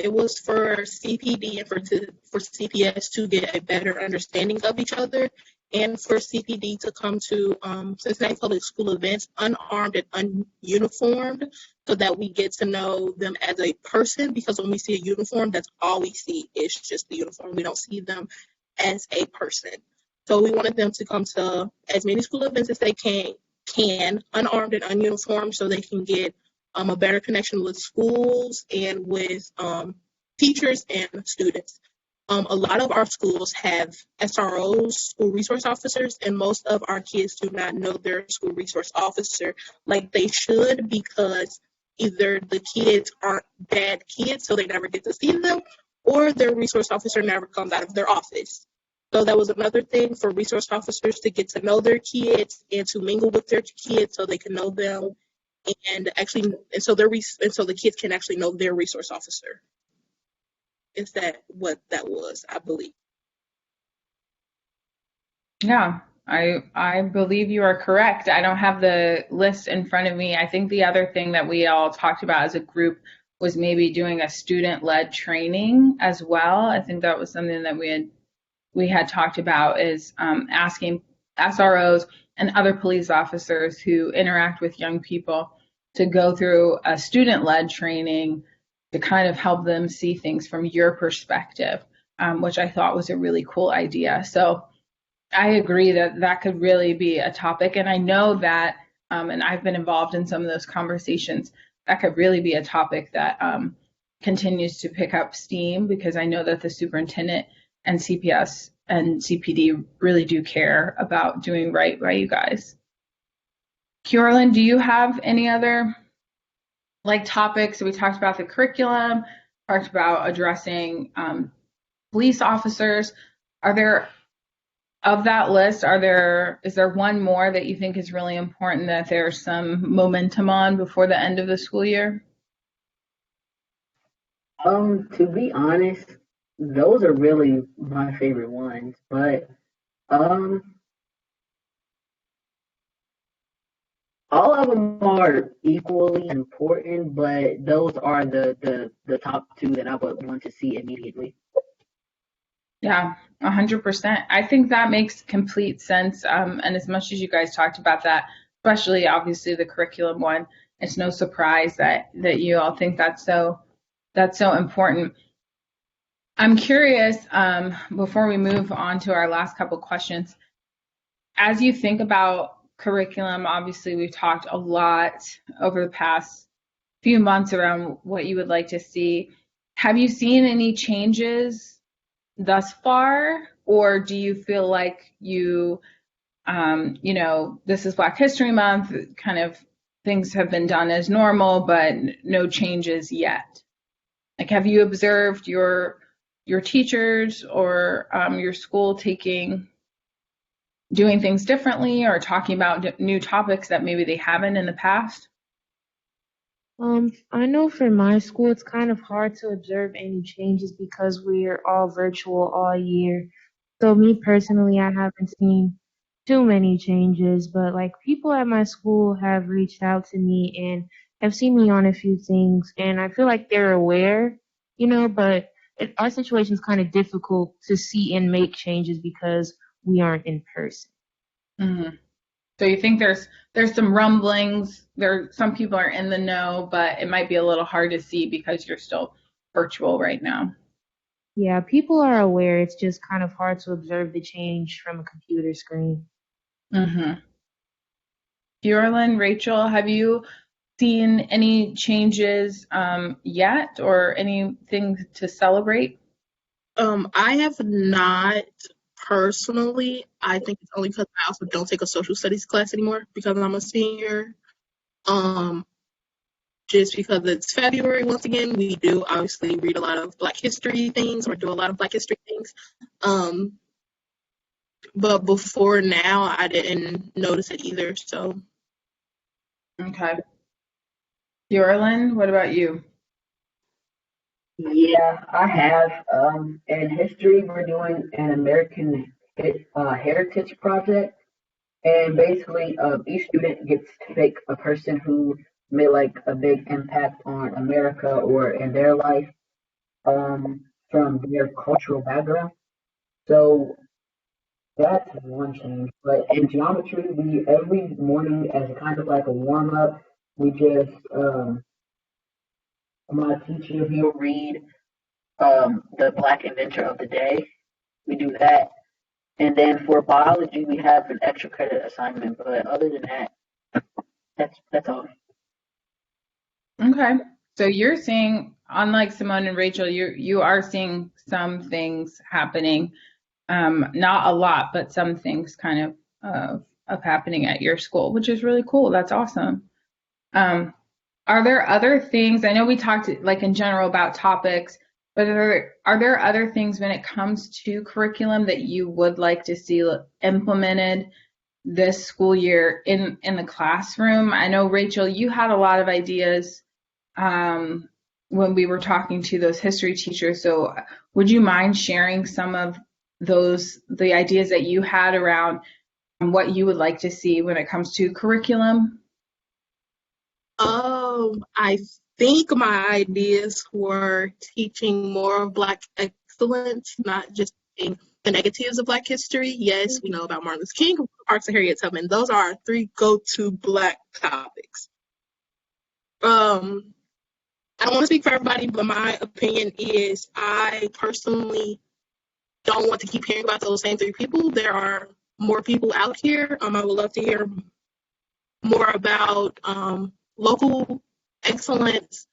It was for CPD and for CPS to get a better understanding of each other, and for CPD to come to Cincinnati Public School events unarmed and ununiformed, so that we get to know them as a person. Because when we see a uniform, that's all we see is just the uniform. We don't see them as a person. So we wanted them to come to as many school events as they can unarmed and ununiformed, so they can get a better connection with schools and with teachers and students. A lot of our schools have SROs, school resource officers, and most of our kids do not know their school resource officer like they should, because either the kids aren't bad kids, so they never get to see them, or their resource officer never comes out of their office. So that was another thing for resource officers to get to know their kids and to mingle with their kids so they can know them, and so the kids can actually know their resource officer. Is that what that was? I believe. Yeah, I believe you are correct. I don't have the list in front of me. I think the other thing that we all talked about as a group was maybe doing a student-led training as well. I think that was something that we had talked about, is asking SROs and other police officers who interact with young people to go through a student-led training to kind of help them see things from your perspective, which I thought was a really cool idea. So I agree that that could really be a topic. And I know that, and I've been involved in some of those conversations, that could really be a topic that continues to pick up steam, because I know that the superintendent and CPS and CPD really do care about doing right by you guys. Kierlin, do you have any other topics? We talked about the curriculum, talked about addressing police officers. Are there, of that list, is there one more that you think is really important that there's some momentum on before the end of the school year? To be honest, those are really my favorite ones, but um, all of them are equally important, but those are the top two that I would want to see immediately. Yeah, 100%. I think that makes complete sense. And as much as you guys talked about that, especially obviously the curriculum one, it's no surprise that you all think that's so important. I'm curious, before we move on to our last couple questions, as you think about curriculum, obviously we've talked a lot over the past few months around what you would like to see. Have you seen any changes thus far, or do you feel like this is Black History Month, kind of things have been done as normal, but no changes yet? Like, have you observed your teachers or your school doing things differently, or talking about new topics that maybe they haven't in the past? I know for my school, it's kind of hard to observe any changes because we're all virtual all year. So me personally, I haven't seen too many changes, but like people at my school have reached out to me and have seen me on a few things, and I feel like they're aware, but our situation is kind of difficult to see and make changes because we aren't in person. Hmm. So you think there's some rumblings, some people are in the know, but it might be a little hard to see because you're still virtual right now. Yeah, people are aware. It's just kind of hard to observe the change from a computer screen. Mm-hmm. Bjorlin, Rachel, have you seen any changes yet or anything to celebrate? I have not personally. I think it's only because I also don't take a social studies class anymore because I'm a senior. Um, just because it's February, once again, we do obviously read a lot of Black history things or do a lot of Black history things. Um, but before now, I didn't notice it either. So, Okay. Bjorlin, what about you? Yeah, I have. In history, we're doing an American Heritage Project, and basically, each student gets to pick a person who made like a big impact on America or in their life, from their cultural background. So that's one change. But in geometry, we every morning as kind of like a warm up, we just my teacher he'll read the Black inventor of the day. We do that. And then for biology, we have an extra credit assignment. But other than that, that's all. Okay. So you're seeing, unlike Simone and Rachel, you are seeing some things happening. Not a lot, but some things kind of happening at your school, which is really cool. That's awesome. Um, are there other things? I know we talked like in general about topics, but are there other things when it comes to curriculum that you would like to see implemented this school year in the classroom? I know Rachel, you had a lot of ideas when we were talking to those history teachers. So would you mind sharing some of the ideas that you had around what you would like to see when it comes to curriculum? I think my ideas were teaching more of Black excellence, not just teaching the negatives of Black history. Yes, we know about Martin Luther King, Parks, and Harriet Tubman. Those are our three go-to Black topics. I don't want to speak for everybody, but my opinion is I personally don't want to keep hearing about those same three people. There are more people out here. I would love to hear more about local excellence,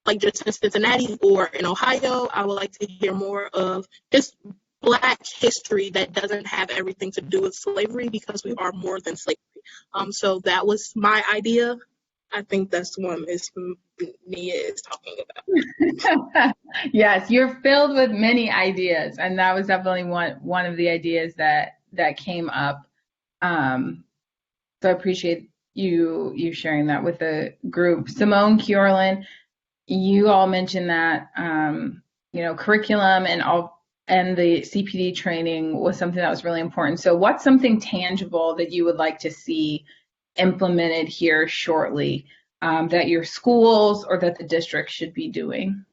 like just in Cincinnati or in Ohio. I would like to hear more of just Black history that doesn't have everything to do with slavery because we are more than slavery. So that was my idea. I think that's the one Miss Nia is talking about. Yes, you're filled with many ideas, and that was definitely one of the ideas that came up. So I appreciate you sharing that with the group. Simone, Kjorlin, you all mentioned that curriculum and the CPD training was something that was really important. So what's something tangible that you would like to see implemented here shortly, that your schools or that the district should be doing?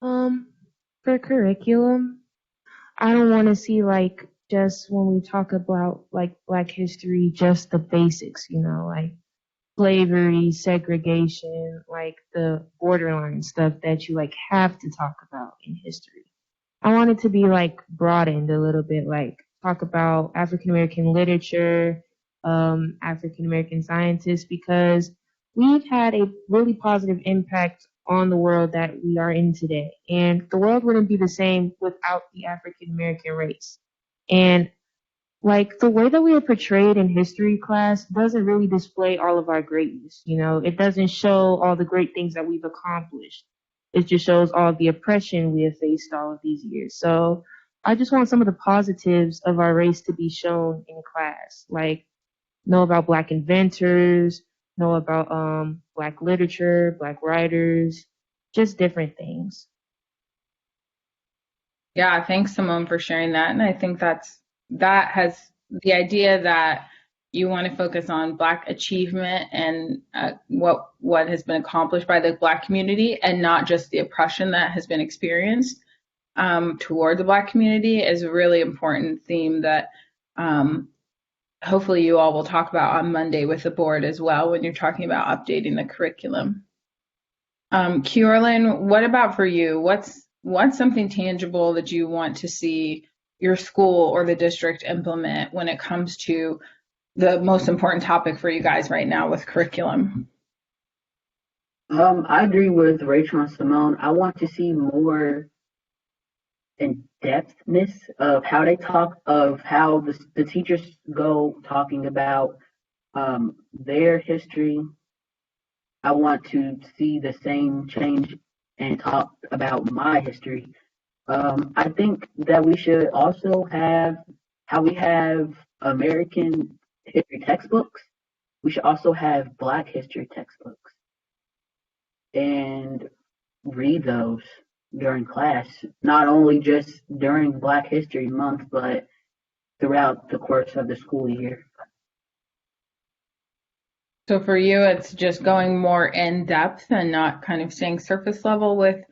For curriculum, I don't want to see like just when we talk about like Black history, just the basics, like slavery, segregation, like the borderline stuff that you like have to talk about in history. I want it to be like broadened a little bit, like talk about African American literature, African American scientists, because we've had a really positive impact on the world that we are in today. And the world wouldn't be the same without the African American race. And like the way that we are portrayed in history class doesn't really display all of our greatness. It doesn't show all the great things that we've accomplished. It just shows all the oppression we have faced all of these years. So I just want some of the positives of our race to be shown in class, like know about Black inventors, know about Black literature, Black writers, just different things. Yeah, thanks, Simone, for sharing that. And I think that has the idea that you want to focus on Black achievement and what has been accomplished by the Black community, and not just the oppression that has been experienced toward the Black community, is a really important theme that um, hopefully you all will talk about on Monday with the board as well when you're talking about updating the curriculum. Kierlin, what about for you? What's something tangible that you want to see your school or the district implement when it comes to the most important topic for you guys right now with curriculum? I agree with Rachel and Simone. I want to see more in depthness of how they talk, of how the teachers go talking about their history. I want to see the same change and talk about my history. I think that we should also have how we have American history textbooks. We should also have Black history textbooks and read those during class, not only just during Black History Month, but throughout the course of the school year. So for you, it's just going more in depth and not kind of staying surface level with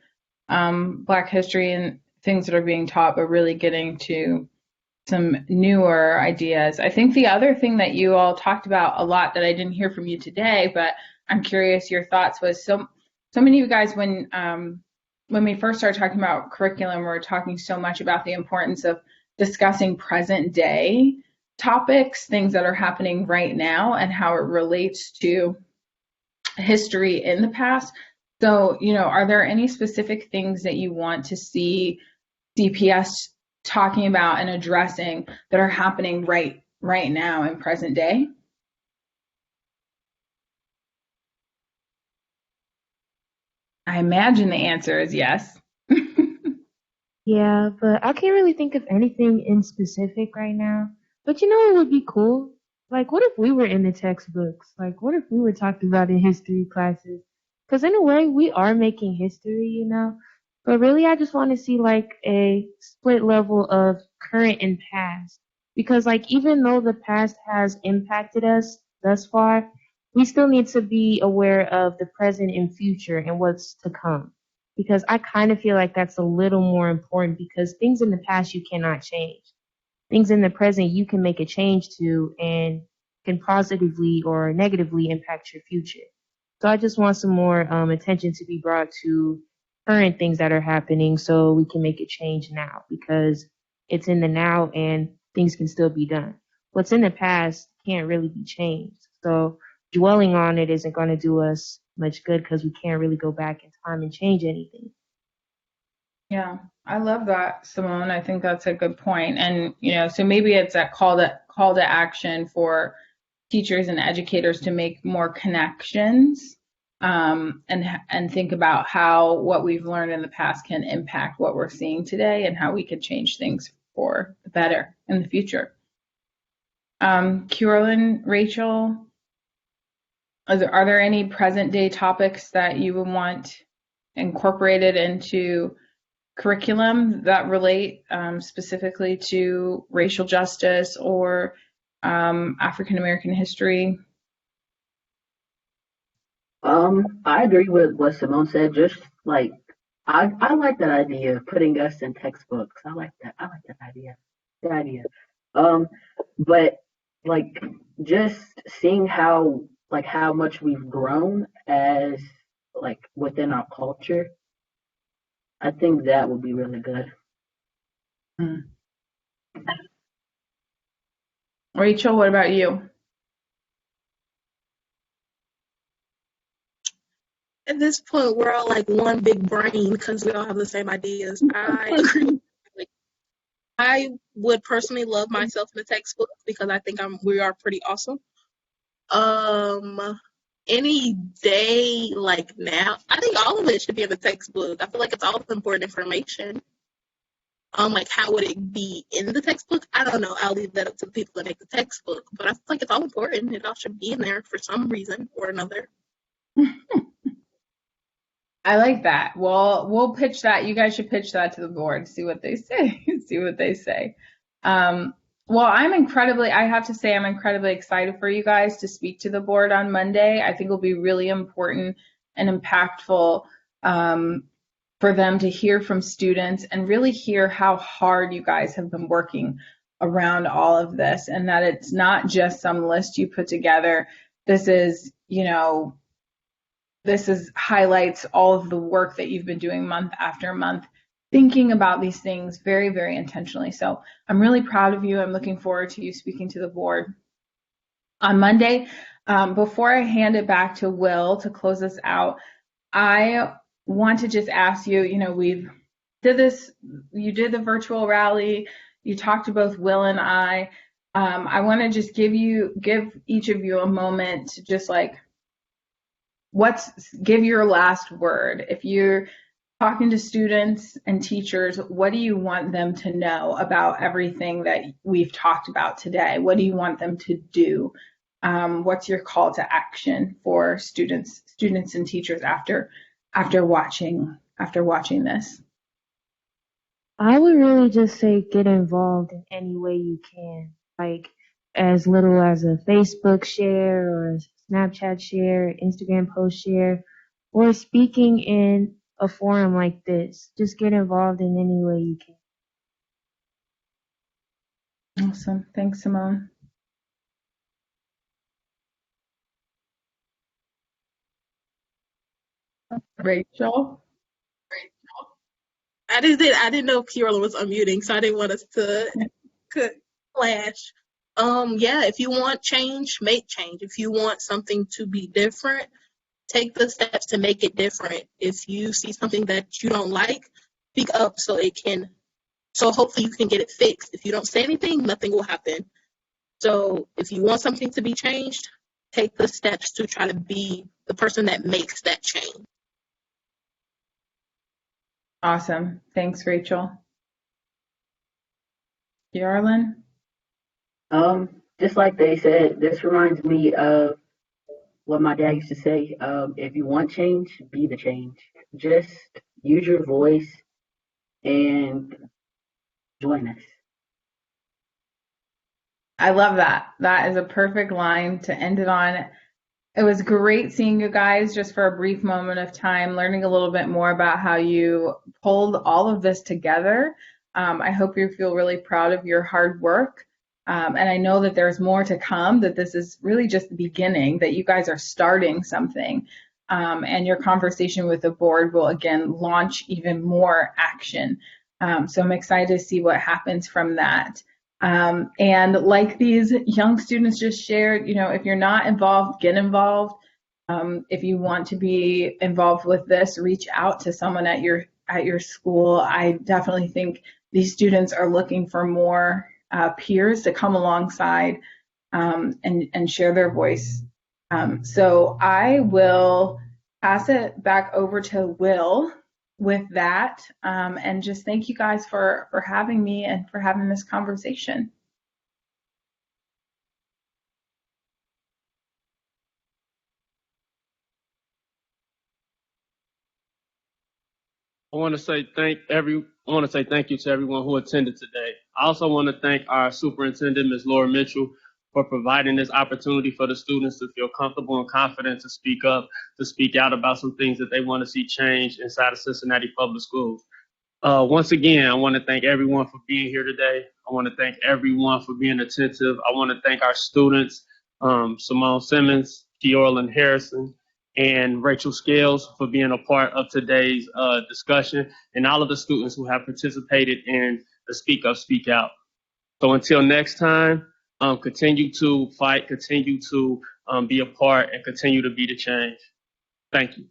Black history and things that are being taught, but really getting to some newer ideas. I think the other thing that you all talked about a lot that I didn't hear from you today, but I'm curious your thoughts, was so many of you guys when we first started talking about curriculum, we were talking so much about the importance of discussing present day topics, things that are happening right now, and how it relates to history in the past. So, are there any specific things that you want to see CPS talking about and addressing that are happening right now in present day? I imagine the answer is yes. Yeah, but I can't really think of anything in specific right now. But it would be cool? Like, what if we were in the textbooks? Like, what if we were talked about in history classes? Because in a way, we are making history. But really, I just want to see like a split level of current and past. Because like, even though the past has impacted us thus far, we still need to be aware of the present and future and what's to come, because I kind of feel like that's a little more important, because things in the past you cannot change. Things in the present you can make a change to and can positively or negatively impact your future. So I just want some more attention to be brought to current things that are happening so we can make a change now, because it's in the now and things can still be done. What's in the past can't really be changed. So dwelling on it isn't going to do us much good, because we can't really go back in time and change anything. Yeah, I love that, Simone. I think that's a good point. And, so maybe it's that call to action for teachers and educators to make more connections, and think about how what we've learned in the past can impact what we're seeing today and how we could change things for the better in the future. Kierlin, Rachel, are there any present day topics that you would want incorporated into curriculum that relate specifically to racial justice or African American history? I agree with what Simone said. Just like I like that idea of putting us in textbooks. I like that. I like that idea. Good idea. But like just seeing how much we've grown as like within our culture, I think that would be really good. Rachel, what about you? At this point, we're all like one big brain because we all have the same ideas. I agree. I would personally love myself in the textbook because I think we are pretty awesome. Any day like now, I think all of it should be in the textbook. I feel like it's all important information. Like how would it be in the textbook? I don't know. I'll leave that up to the people that make the textbook. But I feel like it's all important. It all should be in there for some reason or another. I like that. Well, we'll pitch that. You guys should pitch that to the board, see what they say. See what they say. Well, I have to say, I'm incredibly excited for you guys to speak to the board on Monday. I think it'll be really important and impactful for them to hear from students and really hear how hard you guys have been working around all of this, and that it's not just some list you put together. This is, highlights all of the work that you've been doing month after month, thinking about these things very, very intentionally. So I'm really proud of you. I'm looking forward to you speaking to the board on Monday. Before I hand it back to Will to close us out, I want to just ask you, you did the virtual rally, you talked to both Will and I. I want to just give each of you a moment to just give your last word. If you're talking to students and teachers, what do you want them to know about everything that we've talked about today? What do you want them to do? What's your call to action for students and teachers after watching this? I would really just say get involved in any way you can, like as little as a Facebook share or a Snapchat share, Instagram post share, or speaking in a forum like this. Just get involved in any way you can. Awesome. Thanks, Simone. Rachel? I didn't know Kiorla was unmuting, so I didn't want us to clash. Yeah, if you want change, make change. If you want something to be different, take the steps to make it different. If you see something that you don't like, speak up so hopefully you can get it fixed. If you don't say anything, nothing will happen. So if you want something to be changed, take the steps to try to be the person that makes that change. Awesome. Thanks, Rachel. Yarlin? Just like they said, this reminds me of what my dad used to say. If you want change, be the change. Just use your voice and join us. I love that. That is a perfect line to end it on. It was great seeing you guys just for a brief moment of time, learning a little bit more about how you pulled all of this together. I hope you feel really proud of your hard work. And I know that there's more to come, that this is really just the beginning, that you guys are starting something. And your conversation with the board will, again, launch even more action. So I'm excited to see what happens from that. And like these young students just shared, if you're not involved, get involved. If you want to be involved with this, reach out to someone at your school. I definitely think these students are looking for more peers to come alongside and share their voice. So I will pass it back over to Will with that, and just thank you guys for having me and for having this conversation. I want to say thank you to everyone who attended today. I also want to thank our superintendent, Ms. Laura Mitchell, for providing this opportunity for the students to feel comfortable and confident to speak up, to speak out about some things that they want to see change inside of Cincinnati Public Schools. Once again, I want to thank everyone for being here today. I want to thank everyone for being attentive. I want to thank our students, Simone Simmons, Keorlin Harrison, and Rachel Scales for being a part of today's discussion, and all of the students who have participated in the Speak Up, Speak Out. So until next time, continue to fight, continue to be a part, and continue to be the change. Thank you.